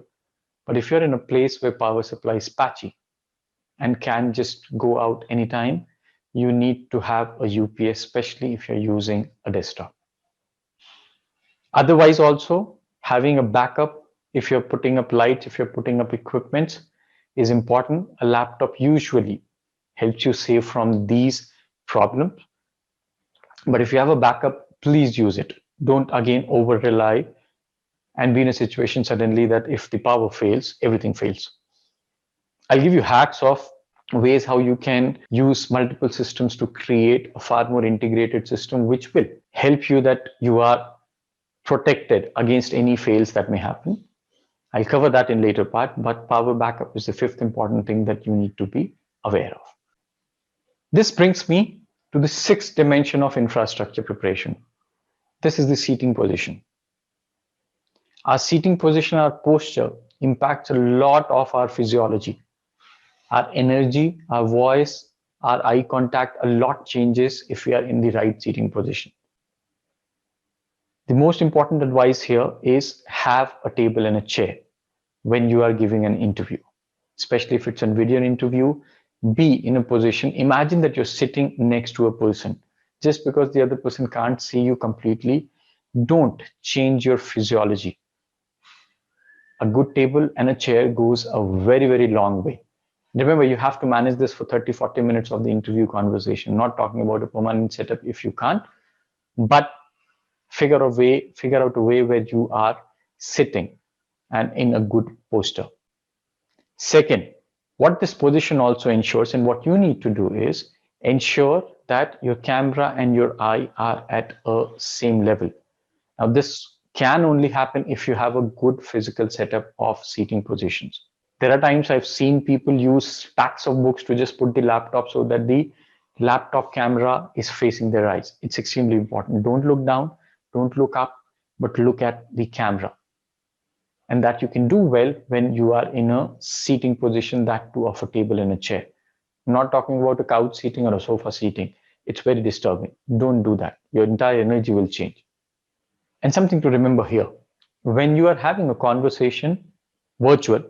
Speaker 1: But if you're in a place where power supply is patchy and can just go out anytime, you need to have a UPS, especially if you're using a desktop. Otherwise, also having a backup, if you're putting up lights, if you're putting up equipment, is important. A laptop usually helps you save from these problems. But if you have a backup, please use it. Don't again over rely and be in a situation suddenly that if the power fails, everything fails. I'll give you hacks of ways how you can use multiple systems to create a far more integrated system, which will help you that you are protected against any fails that may happen. I'll cover that in later part, but power backup is the fifth important thing that you need to be aware of. This brings me to the sixth dimension of infrastructure preparation. This is the seating position. Our seating position, our posture impacts a lot of our physiology. Our energy, our voice, our eye contact, a lot changes if we are in the right seating position. The most important advice here is have a table and a chair when you are giving an interview, especially if it's a video interview. Be in a position, imagine that you're sitting next to a person. Just because the other person can't see you completely, don't change your physiology. A good table and a chair goes a very, very long way. Remember, you have to manage this for 30-40 minutes of the interview conversation, not talking about a permanent setup if you can't, but figure out a way where you are sitting and in a good posture. Second, what this position also ensures and what you need to do is ensure that your camera and your eye are at a same level. Now, this can only happen if you have a good physical setup of seating positions. There are times I've seen people use stacks of books to just put the laptop so that the laptop camera is facing their eyes. It's extremely important. Don't look down, don't look up, but look at the camera. And that you can do well when you are in a seating position, that too of a table and a chair. I'm not talking about a couch seating or a sofa seating. It's very disturbing. Don't do that. Your entire energy will change. And something to remember here, when you are having a conversation virtual,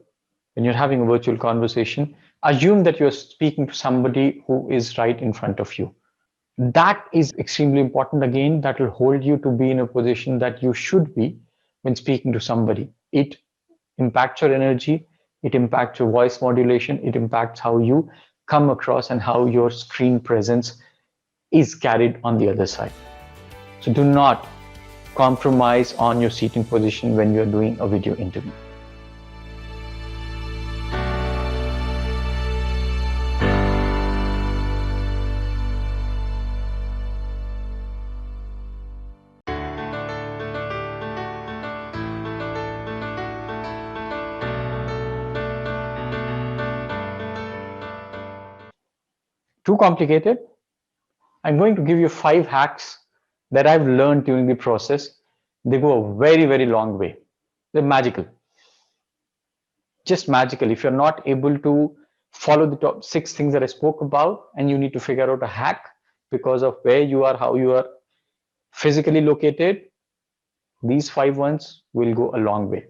Speaker 1: when you're having a virtual conversation, assume that you're speaking to somebody who is right in front of you. That is extremely important. Again, that will hold you to be in a position that you should be when speaking to somebody. It impacts your energy, it impacts your voice modulation, it impacts how you come across and how your screen presence is carried on the other side. So do not compromise on your seating position when you're doing a video interview. Too complicated? I'm going to give you 5 hacks that I've learned during the process. They go a very, very long way. They're magical. Just magical. If you're not able to follow the top 6 things that I spoke about and you need to figure out a hack because of where you are, how you are physically located, these 5 ones will go a long way.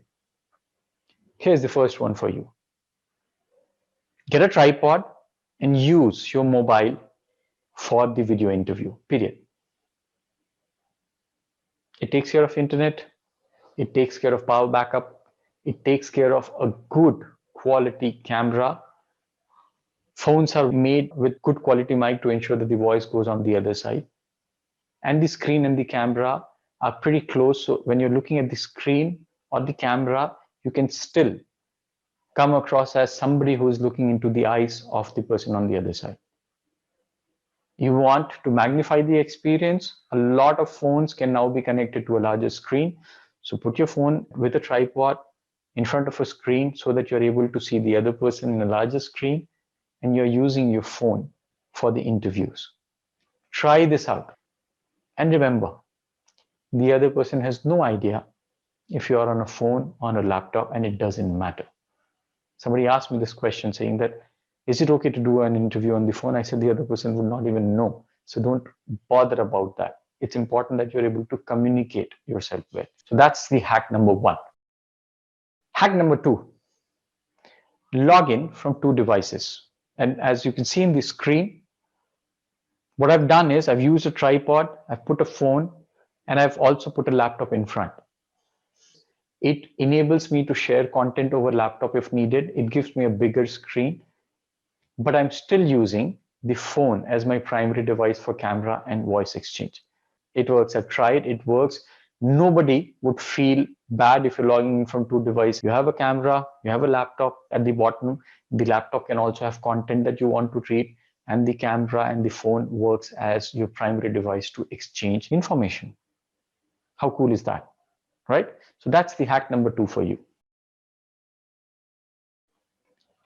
Speaker 1: Here's the first one for you. Get a tripod and use your mobile for the video interview, period. It takes care of internet, it takes care of power backup, it takes care of a good quality camera. Phones are made with good quality mic to ensure that the voice goes on the other side. And the screen and the camera are pretty close. So when you're looking at the screen or the camera, you can still come across as somebody who is looking into the eyes of the person on the other side. You want to magnify the experience. A lot of phones can now be connected to a larger screen. So put your phone with a tripod in front of a screen so that you're able to see the other person in a larger screen and you're using your phone for the interviews. Try this out. And remember, the other person has no idea if you're on a phone, on a laptop, and it doesn't matter. Somebody asked me this question saying that, is it okay to do an interview on the phone? I said the other person would not even know. So don't bother about that. It's important that you're able to communicate yourself well. So that's the hack number 1. Hack number 2, log in from 2 devices. And as you can see in the screen, what I've done is I've used a tripod, I've put a phone, and I've also put a laptop in front. It enables me to share content over laptop if needed. It gives me a bigger screen, but I'm still using the phone as my primary device for camera and voice exchange. It works. I've tried, it works. Nobody would feel bad if you're logging in from 2 devices. You have a camera, you have a laptop at the bottom. The laptop can also have content that you want to read, and the camera and the phone works as your primary device to exchange information. How cool is that, right? So that's the hack number 2 for you.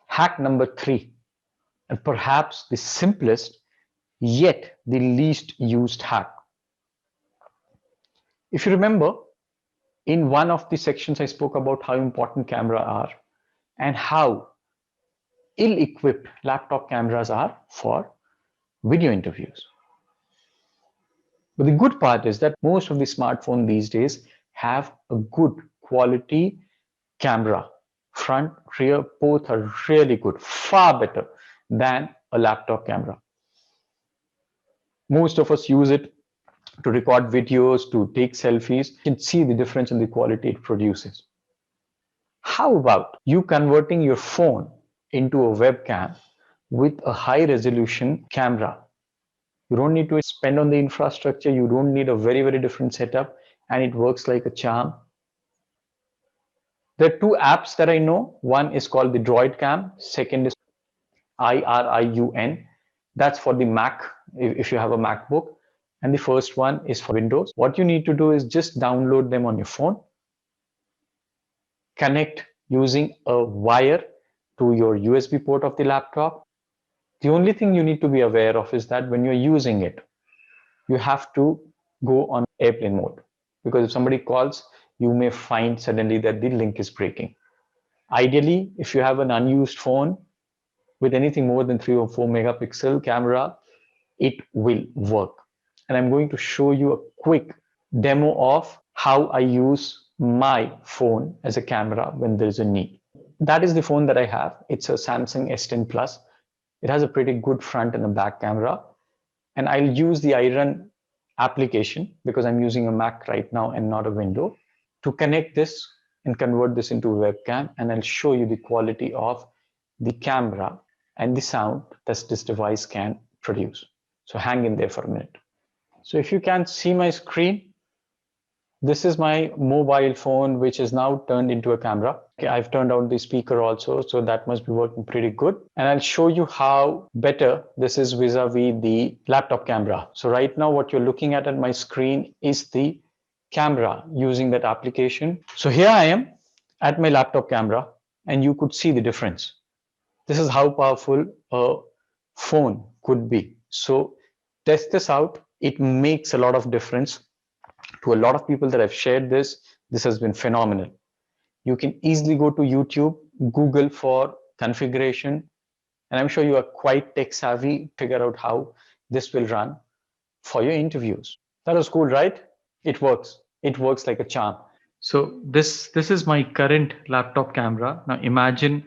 Speaker 1: Hack number 3, and perhaps the simplest yet the least used hack. If you remember, in one of the sections I spoke about how important cameras are and how ill-equipped laptop cameras are for video interviews. But the good part is that most of the smartphones these days have a good quality camera. Front, rear, both are really good, far better than a laptop camera. Most of us use it to record videos, to take selfies. You can see the difference in the quality it produces. How about you converting your phone into a webcam with a high resolution camera. You don't need to spend on the infrastructure. You don't need a very, very different setup, and it works like a charm. There are two apps that I know. One is called the Droid Cam. Second is IRIUN. That's for the Mac, if you have a MacBook. And the first one is for Windows. What you need to do is just download them on your phone, connect using a wire to your USB port of the laptop. The only thing you need to be aware of is that when you're using it, you have to go on airplane mode, because if somebody calls, you may find suddenly that the link is breaking. Ideally, if you have an unused phone with anything more than 3 or 4 megapixel camera, it will work. And I'm going to show you a quick demo of how I use my phone as a camera when there's a need. That is the phone that I have. It's a Samsung S10 Plus. It has a pretty good front and a back camera. And I'll use the iRun application, because I'm using a Mac right now and not a Windows, to connect this and convert this into a webcam. And I'll show you the quality of the camera and the sound that this device can produce. So hang in there for a minute. So if you can see my screen, this is my mobile phone, which is now turned into a camera. Okay, I've turned on the speaker also, so that must be working pretty good. And I'll show you how better this is vis-a-vis the laptop camera. So right now, what you're looking at on my screen is the camera using that application. So here I am at my laptop camera, and you could see the difference. This is how powerful a phone could be. So test this out. It makes a lot of difference. To a lot of people that I've shared this has been phenomenal. You can easily go to YouTube, Google for configuration, and I'm sure you are quite tech savvy, figure out how this will run for your interviews. That was cool, right? It works. It works like a charm. So this is my current laptop camera. Now imagine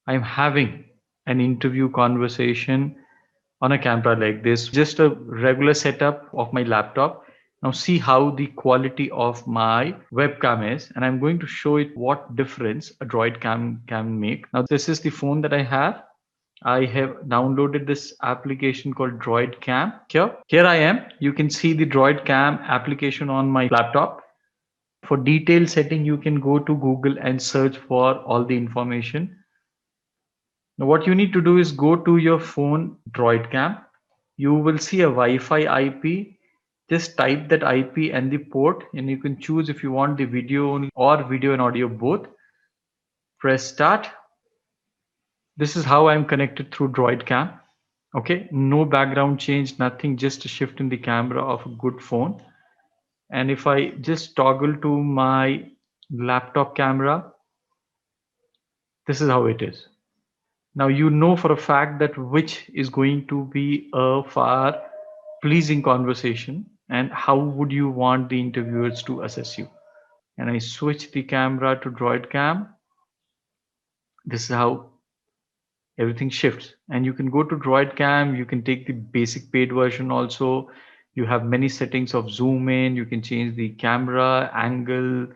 Speaker 1: I'm having an interview conversation on a camera like this, just a regular setup of my laptop. Now see how the quality of my webcam is, and I'm going to show it what difference a Droid Cam can make. Now this is the phone that I have. I have downloaded this application called Droid Cam. Here I am. You can see the Droid Cam application on my laptop. For detailed setting, you can go to Google and search for all the information. Now what you need to do is go to your phone Droid Cam. You will see a Wi-Fi IP. Just type that IP and the port, and you can choose if you want the video only or video and audio both. Press start. This is how I'm connected through Droid Cam. Okay, no background change, nothing, just a shift in the camera of a good phone. And if I just toggle to my laptop camera, this is how it is. Now you know for a fact that which is going to be a far pleasing conversation and how would you want the interviewers to assess you. And I switch the camera to Droid Cam. This is how everything shifts. And you can go to Droid Cam, you can take the basic paid version also. You have many settings of zoom in, you can change the camera angle,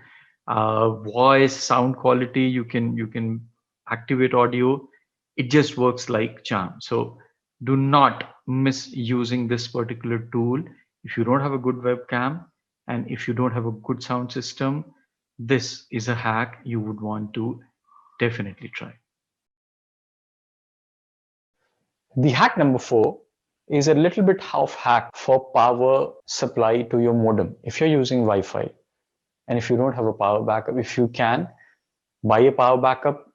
Speaker 1: voice, sound quality, you can activate audio. It just works like charm. So do not miss using this particular tool. If you don't have a good webcam and if you don't have a good sound system, this is a hack you would want to definitely try. The hack number 4 is a little bit half hack for power supply to your modem. If you're using Wi-Fi and if you don't have a power backup, if you can buy a power backup,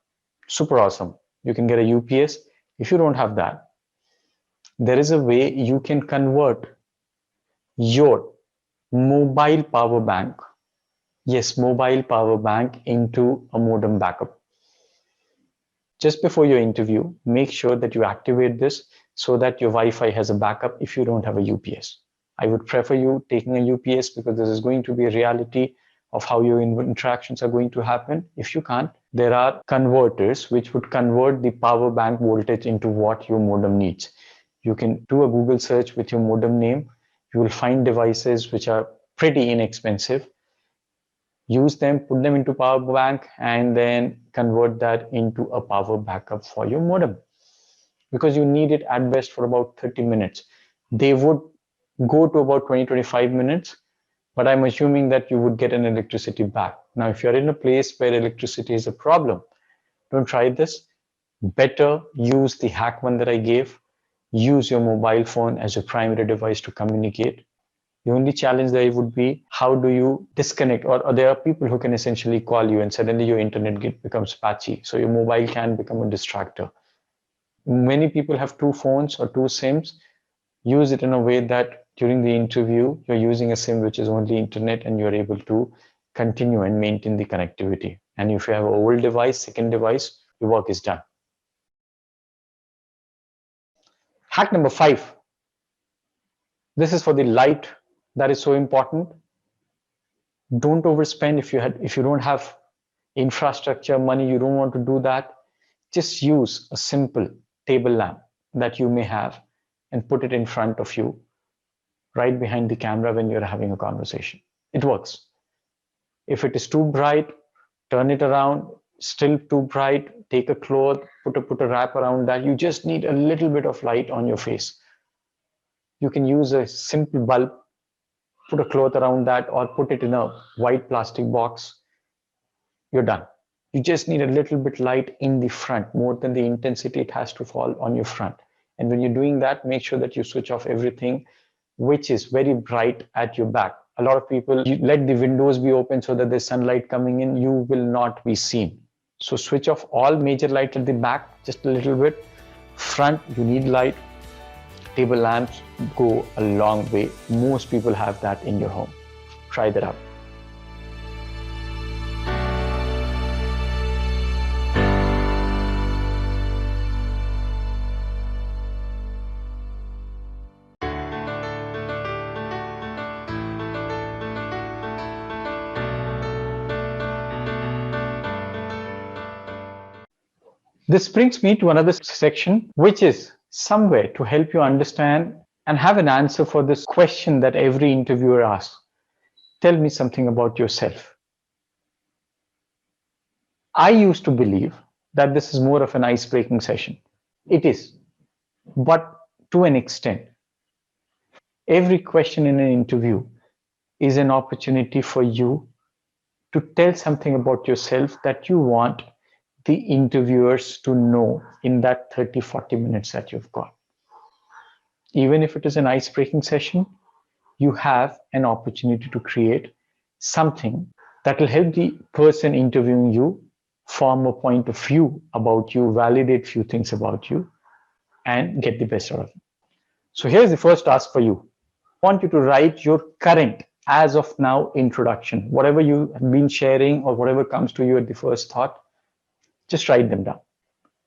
Speaker 1: super awesome. You can get a UPS. If you don't have that, there is a way you can convert your mobile power bank, yes, mobile power bank, into a modem backup. Just before your interview, make sure that you activate this so that your Wi-Fi has a backup if you don't have a UPS. I would prefer you taking a UPS because this is going to be a reality of how your interactions are going to happen. If you can't, there are converters which would convert the power bank voltage into what your modem needs. You can do a Google search with your modem name. You will find devices which are pretty inexpensive. use them, put them into power bank, and then convert that into a power backup for your modem, because you need it at best for about 30 minutes. They would go to about 20-25 minutes, but I'm assuming that you would get an electricity back. Now, if you're in a place where electricity is a problem, don't try this. Better use the hack one that I gave. Use your mobile phone as your primary device to communicate. The only challenge there would be, how do you disconnect? Or there are people who can essentially call you and suddenly your internet becomes patchy. So your mobile can become a distractor. Many people have two phones or two SIMs. Use it in a way that during the interview, you're using a SIM which is only internet and you're able to continue and maintain the connectivity. And if you have an old device, second device, your work is done. Hack number 5. This is for the light. That is so important. Don't overspend. If you don't have infrastructure, money, you don't want to do that. Just use a simple table lamp that you may have and put it in front of you, right behind the camera when you're having a conversation. It works. If it is too bright, turn it around. Still too bright, take a cloth, put a wrap around that. You just need a little bit of light on your face. You can use a simple bulb, put a cloth around that, or put it in a white plastic box. You're done. You just need a little bit light in the front, more than the intensity it has to fall on your front. And when you're doing that, make sure that you switch off everything which is very bright at your back. A lot of people, you let the windows be open so that there's sunlight coming in, you will not be seen. So switch off all major light at the back, just a little bit. Front, you need light. Table lamps go a long way. Most people have that in your home. Try that out. This brings me to another section, which is somewhere to help you understand and have an answer for this question that every interviewer asks. Tell me something about yourself. I used to believe that this is more of an ice-breaking session. It is, but to an extent. Every question in an interview is an opportunity for you to tell something about yourself that you want the interviewers to know in that 30-40 minutes that you've got. Even if it is an ice-breaking session, you have an opportunity to create something that will help the person interviewing you form a point of view about you, validate few things about you, and get the best out of it. So here's the first task for you. I want you to write your current, as of now, introduction. Whatever you have been sharing or whatever comes to you at the first thought, just write them down.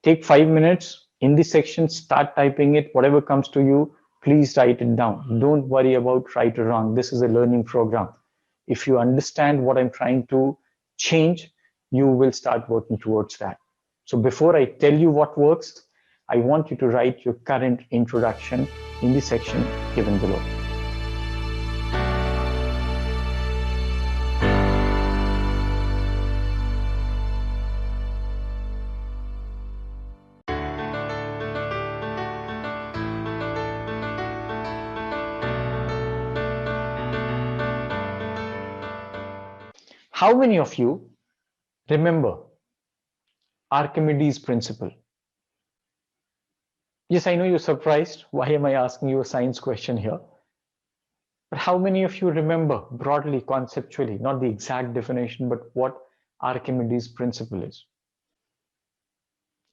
Speaker 1: Take 5 minutes in the section, start typing it, whatever comes to you, please write it down. Don't worry about right or wrong. This is a learning program. If you understand what I'm trying to change, you will start working towards that. So before I tell you what works, I want you to write your current introduction in the section given below. How many of you remember Archimedes' principle? Yes, I know you're surprised. Why am I asking you a science question here? But how many of you remember broadly, conceptually, not the exact definition, but what Archimedes' principle is?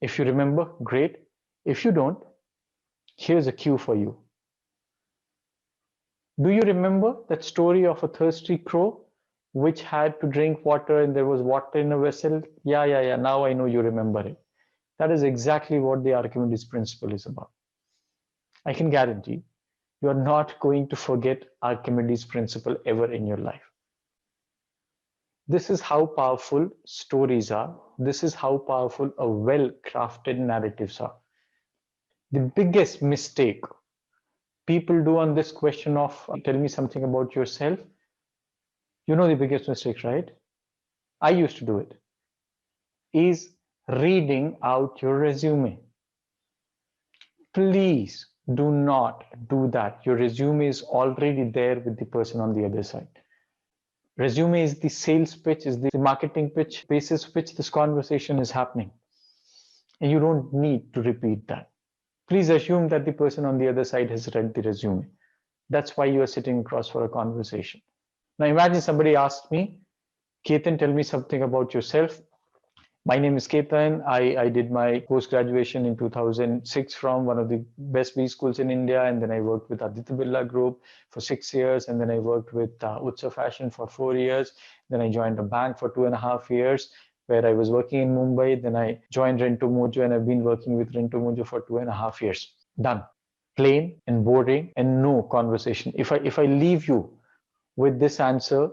Speaker 1: If you remember, great. If you don't, here's a cue for you. Do you remember that story of a thirsty crow which had to drink water and there was water in a vessel? Yeah. Now I know you remember it. That is exactly what the Archimedes principle is about. I can guarantee you are not going to forget Archimedes principle ever in your life. This is how powerful stories are. This is how powerful a well-crafted narratives are. The biggest mistake people do on this question of tell me something about yourself, you know the biggest mistake, right? I used to do it, is reading out your resume. Please do not do that. Your resume is already there with the person on the other side. Resume is the sales pitch, is the marketing pitch, basis which this conversation is happening. And you don't need to repeat that. Please assume that the person on the other side has read the resume. That's why you are sitting across for a conversation. Now imagine somebody asked me, Ketan, tell me something about yourself. My name is Ketan. I did my post-graduation in 2006 from one of the best B schools in India. And then I worked with Aditya Birla Group for 6 years. And then I worked with Utsav Fashion for 4 years. Then I joined a bank for 2.5 years where I was working in Mumbai. Then I joined Rento Mojo and I've been working with Rento Mojo for 2.5 years. Done. Plain and boring and no conversation. If I leave you with this answer,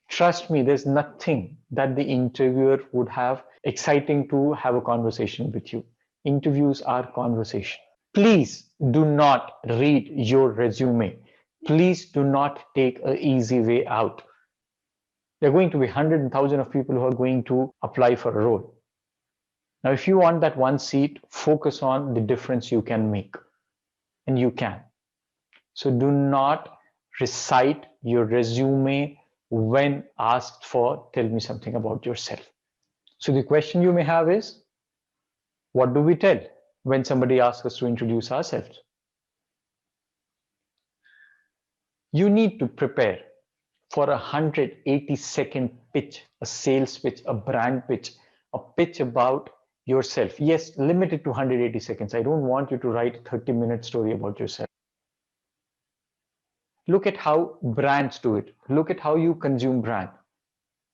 Speaker 1: trust me, there's nothing that the interviewer would have exciting to have a conversation with you. Interviews are conversation. Please do not read your resume. Please do not take an easy way out. There are going to be hundreds and thousands of people who are going to apply for a role. Now, if you want that one seat, focus on the difference you can make. And you can. So do not recite your resume when asked for, tell me something about yourself. So the question you may have is, what do we tell when somebody asks us to introduce ourselves? You need to prepare for a 180-second pitch, a sales pitch, a brand pitch, a pitch about yourself. Yes, limited to 180 seconds. I don't want you to write a 30-minute story about yourself. Look at how brands do it. Look at how you consume brand.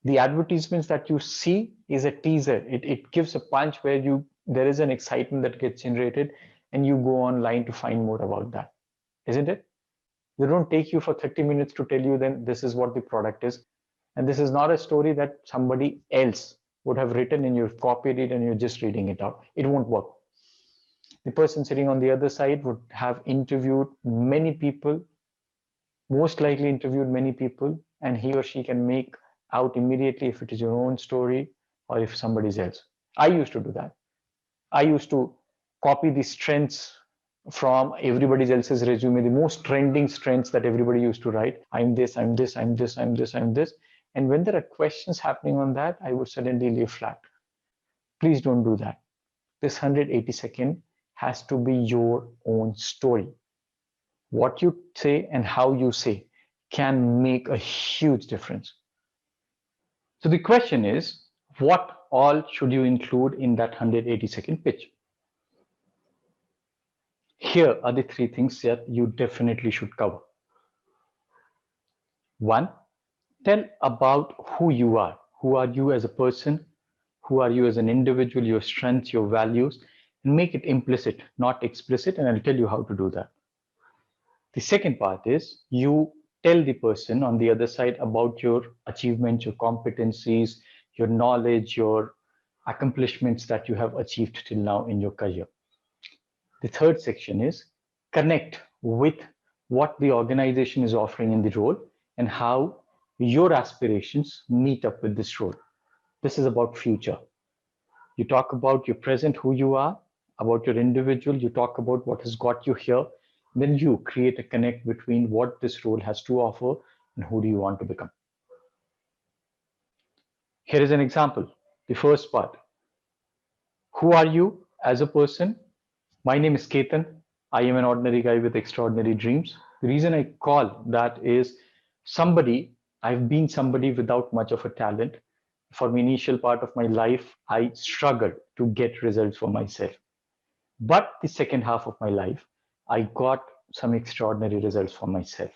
Speaker 1: The advertisements that you see is a teaser. It gives a punch where there is an excitement that gets generated and you go online to find more about that. Isn't it? They don't take you for 30 minutes to tell you then this is what the product is. And this is not a story that somebody else would have written and you've copied it and you're just reading it out. It won't work. The person sitting on the other side would have interviewed many people, most likely interviewed many people, and he or she can make out immediately if it is your own story or if somebody's else. I used to do that. I used to copy the strengths from everybody else's resume, the most trending strengths that everybody used to write. I'm this, I'm this, I'm this, I'm this, I'm this. And when there are questions happening on that, I would suddenly lay flat. Please don't do that. This 180-second has to be your own story. What you say and how you say can make a huge difference. So the question is, what all should you include in that 180-second pitch? Here are the 3 things that you definitely should cover. 1, tell about who you are. Who are you as a person? Who are you as an individual, your strengths, your values, and make it implicit, not explicit, and I'll tell you how to do that. The second part is you tell the person on the other side about your achievements, your competencies, your knowledge, your accomplishments that you have achieved till now in your career. The third section is connect with what the organization is offering in the role and how your aspirations meet up with this role. This is about future. You talk about your present, who you are, about your individual, you talk about what has got you here, then you create a connect between what this role has to offer and who do you want to become. Here is an example. The first part. Who are you as a person? My name is Ketan. I am an ordinary guy with extraordinary dreams. The reason I call that is I've been somebody without much of a talent. For the initial part of my life, I struggled to get results for myself. But the second half of my life, I got some extraordinary results for myself.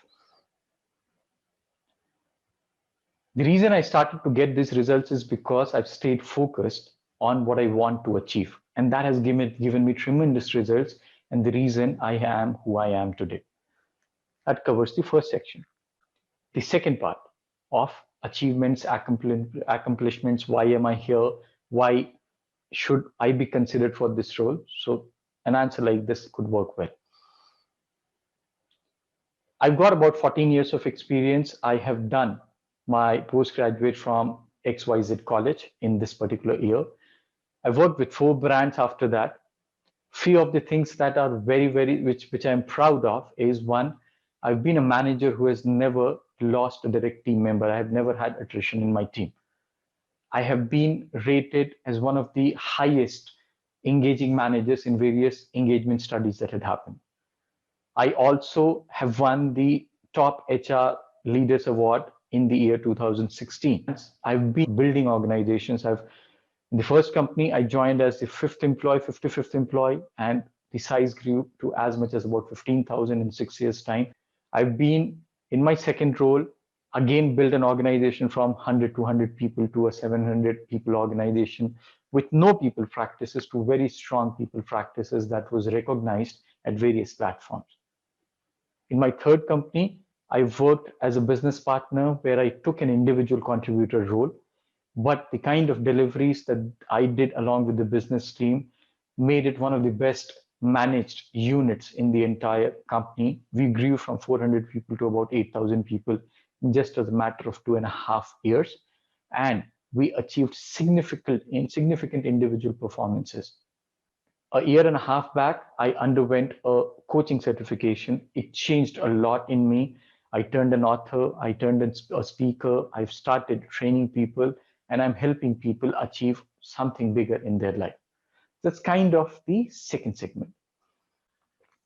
Speaker 1: The reason I started to get these results is because I've stayed focused on what I want to achieve. And that has given me tremendous results and the reason I am who I am today. That covers the first section. The second part of achievements, accomplishments, why am I here? Why should I be considered for this role? So an answer like this could work well. I've got about 14 years of experience. I have done my postgraduate from XYZ college in this particular year. I worked with 4 brands after that. Few of the things that are which I'm proud of is one, I've been a manager who has never lost a direct team member. I have never had attrition in my team. I have been rated as one of the highest engaging managers in various engagement studies that had happened. I also have won the top HR leaders award in the year 2016. I've been building organizations. In the first company, I joined as the 55th employee, and the size grew to as much as about 15,000 in 6 years' time. I've been in my second role, again, built an organization from 100 to 100 people to a 700 people organization with no people practices to very strong people practices that was recognized at various platforms. In my third company, I worked as a business partner where I took an individual contributor role, but the kind of deliveries that I did along with the business team made it one of the best managed units in the entire company. We grew from 400 people to about 8,000 people in just as a matter of 2.5 years. And we achieved significant individual performances. A year and a half back, I underwent a coaching certification. It changed a lot in me. I turned an author, I turned a speaker, I've started training people, and I'm helping people achieve something bigger in their life. That's kind of the second segment.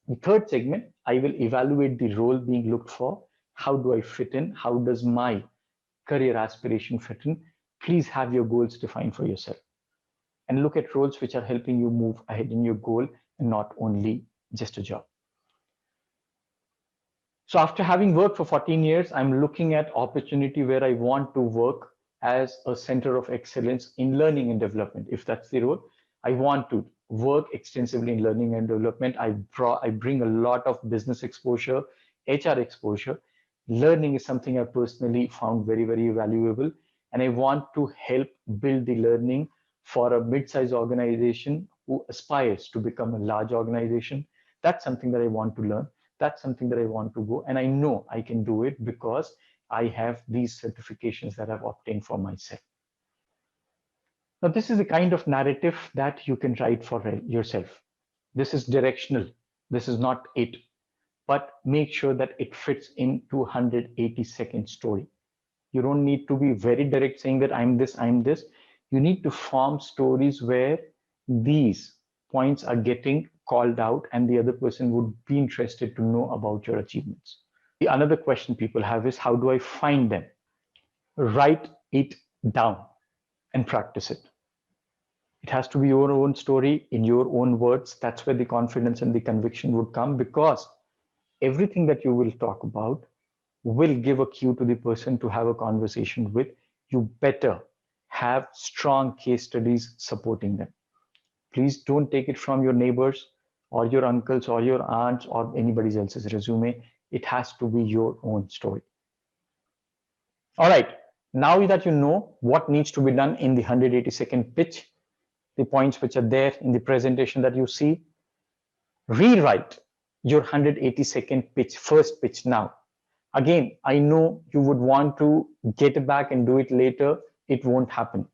Speaker 1: The third segment, I will evaluate the role being looked for. How do I fit in? How does my career aspiration fit in? Please have your goals defined for yourself and look at roles which are helping you move ahead in your goal and not only just a job. So after having worked for 14 years, I'm looking at opportunity where I want to work as a center of excellence in learning and development. If that's the role, I want to work extensively in learning and development. I bring a lot of business exposure, HR exposure. Learning is something I personally found very, very valuable. And I want to help build the learning for a mid-sized organization who aspires to become a large organization. That's something that I want to learn. That's something that I want to go. And I know I can do it because I have these certifications that I've obtained for myself. Now, this is the kind of narrative that you can write for yourself. This is directional. This is not it. But make sure that it fits into 180-second story. You don't need to be very direct saying that I'm this, I'm this. You need to form stories where these points are getting called out and the other person would be interested to know about your achievements. The another question people have is, how do I find them? Write it down and practice it. It has to be your own story in your own words. That's where the confidence and the conviction would come, because everything that you will talk about will give a cue to the person to have a conversation with. You better have strong case studies supporting them. Please don't take it from your neighbors or your uncles or your aunts or anybody else's resume. It has to be your own story. All right, now that you know what needs to be done in the 180-second pitch, the points which are there in the presentation that you see, rewrite your 180-second pitch, first pitch now. Again, I know you would want to get back and do it later. It won't happen.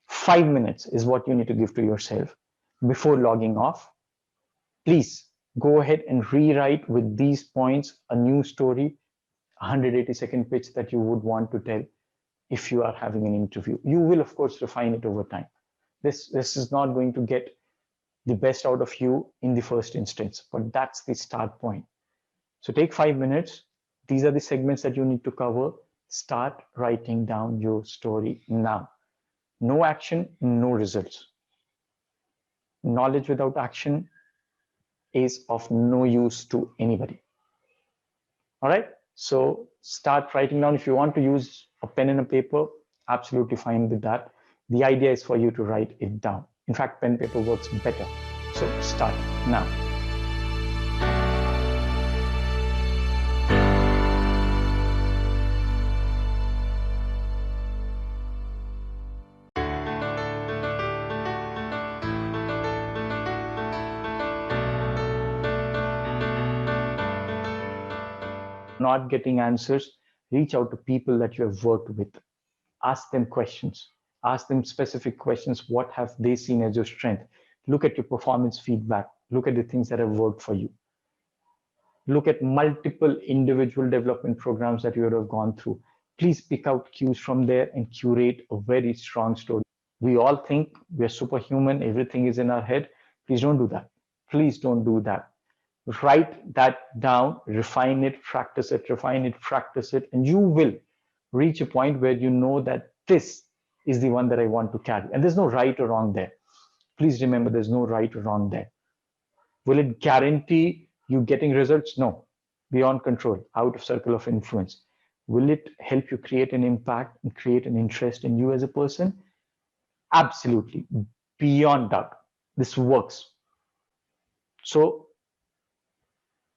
Speaker 1: 5 minutes is what you need to give to yourself before logging off. Please go ahead and rewrite with these points a new story, 180-second pitch that you would want to tell if you are having an interview. You will, of course, refine it over time. This is not going to get the best out of you in the first instance, but that's the start point. So take 5 minutes. These are the segments that you need to cover. Start writing down your story now. No action, no results. Knowledge without action is of no use to anybody. All right, so start writing down. If you want to use a pen and a paper, absolutely fine with that. The idea is for you to write it down. In fact, pen and paper works better. So start now. Not getting answers, reach out to people that you have worked with. Ask them questions. Ask them specific questions. What have they seen as your strength? Look at your performance feedback. Look at the things that have worked for you. Look at multiple individual development programs that you would have gone through. Please pick out cues from there and curate a very strong story. We all think we are superhuman, everything is in our head. Please don't do that. Please don't do that. Write that down, refine it, practice it, and you will reach a point where you know that this is the one that I want to carry. And there's no right or wrong there. Please remember, there's no right or wrong there. Will it guarantee you getting results? No. Beyond control, out of circle of influence. Will it help you create an impact and create an interest in you as a person? Absolutely. Beyond doubt. This works. So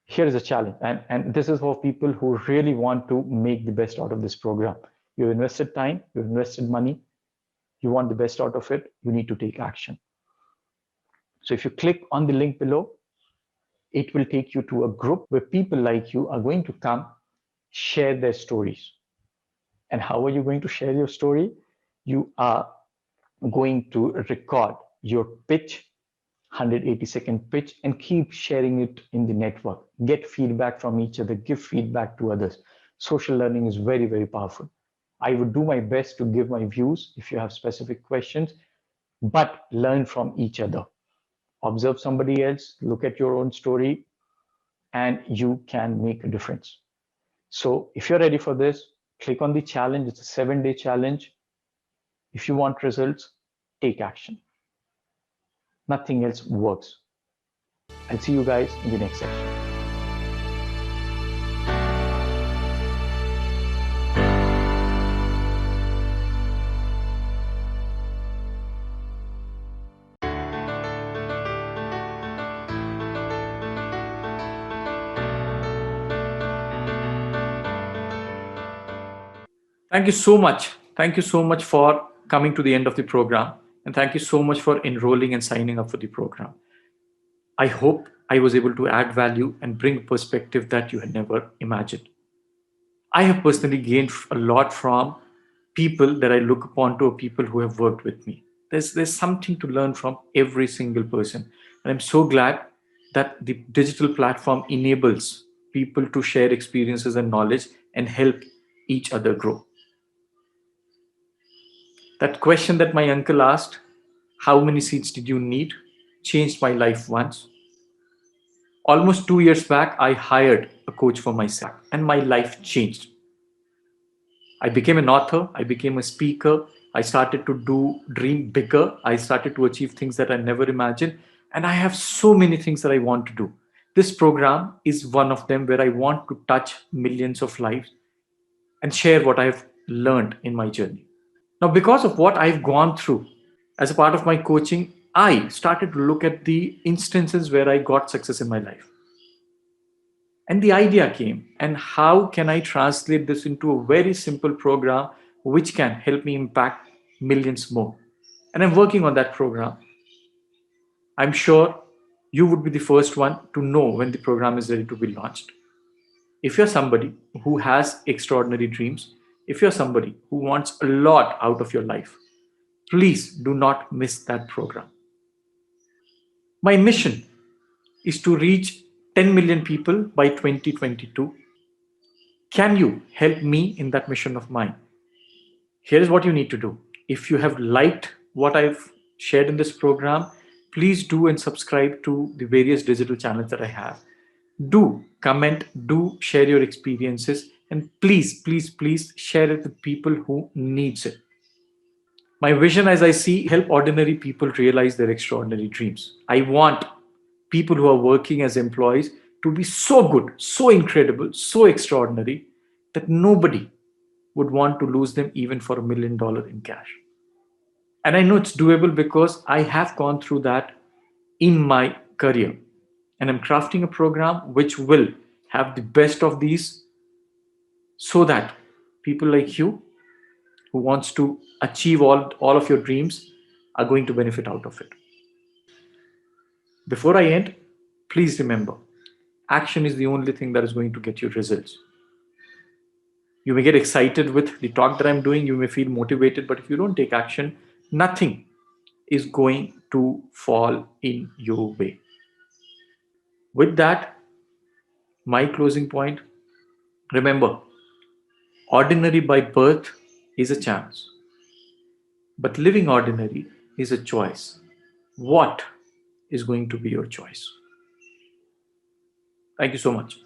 Speaker 1: here is a challenge. And this is for people who really want to make the best out of this program. You've invested time, you've invested money, you want the best out of it, you need to take action. So if you click on the link below, it will take you to a group where people like you are going to come share their stories. And how are you going to share your story? You are going to record your pitch, 180-second pitch, and keep sharing it in the network. Get feedback from each other, give feedback to others. Social learning is very, very powerful. I would do my best to give my views if you have specific questions, but learn from each other. Observe somebody else, look at your own story, and you can make a difference. So if you're ready for this, click on the challenge. It's a 7-day challenge. If you want results, take action. Nothing else works. I'll see you guys in the next section.
Speaker 2: Thank you so much. Thank you so much for coming to the end of the program. And thank you so much for enrolling and signing up for the program. I hope I was able to add value and bring a perspective that you had never imagined. I have personally gained a lot from people that I look upon to, people who have worked with me. There's something to learn from every single person. And I'm so glad that the digital platform enables people to share experiences and knowledge and help each other grow. That question that my uncle asked, how many seats did you need, changed my life once. Almost 2 years back, I hired a coach for myself and my life changed. I became an author, I became a speaker, I started to dream bigger, I started to achieve things that I never imagined, and I have so many things that I want to do. This program is one of them where I want to touch millions of lives and share what I've learned in my journey. Now, because of what I've gone through as a part of my coaching, I started to look at the instances where I got success in my life. And the idea came, and how can I translate this into a very simple program which can help me impact millions more? And I'm working on that program. I'm sure you would be the first one to know when the program is ready to be launched. If you're somebody who has extraordinary dreams, if you're somebody who wants a lot out of your life, please do not miss that program. My mission is to reach 10 million people by 2022. Can you help me in that mission of mine? Here is what you need to do. If you have liked what I've shared in this program, please do and subscribe to the various digital channels that I have. Do comment, do share your experiences, and please, please, please share it with people who needs it. My vision, as I see, help ordinary people realize their extraordinary dreams. I want people who are working as employees to be so good, so incredible, so extraordinary that nobody would want to lose them even for $1 million in cash. And I know it's doable because I have gone through that in my career. And I'm crafting a program which will have the best of these so that people like you who wants to achieve all of your dreams are going to benefit out of it. Before I end, please remember, action is the only thing that is going to get you results. You may get excited with the talk that I'm doing, you may feel motivated, but if you don't take action, nothing is going to fall in your way. With that, my closing point, remember, ordinary by birth is a chance, but living ordinary is a choice. What is going to be your choice? Thank you so much.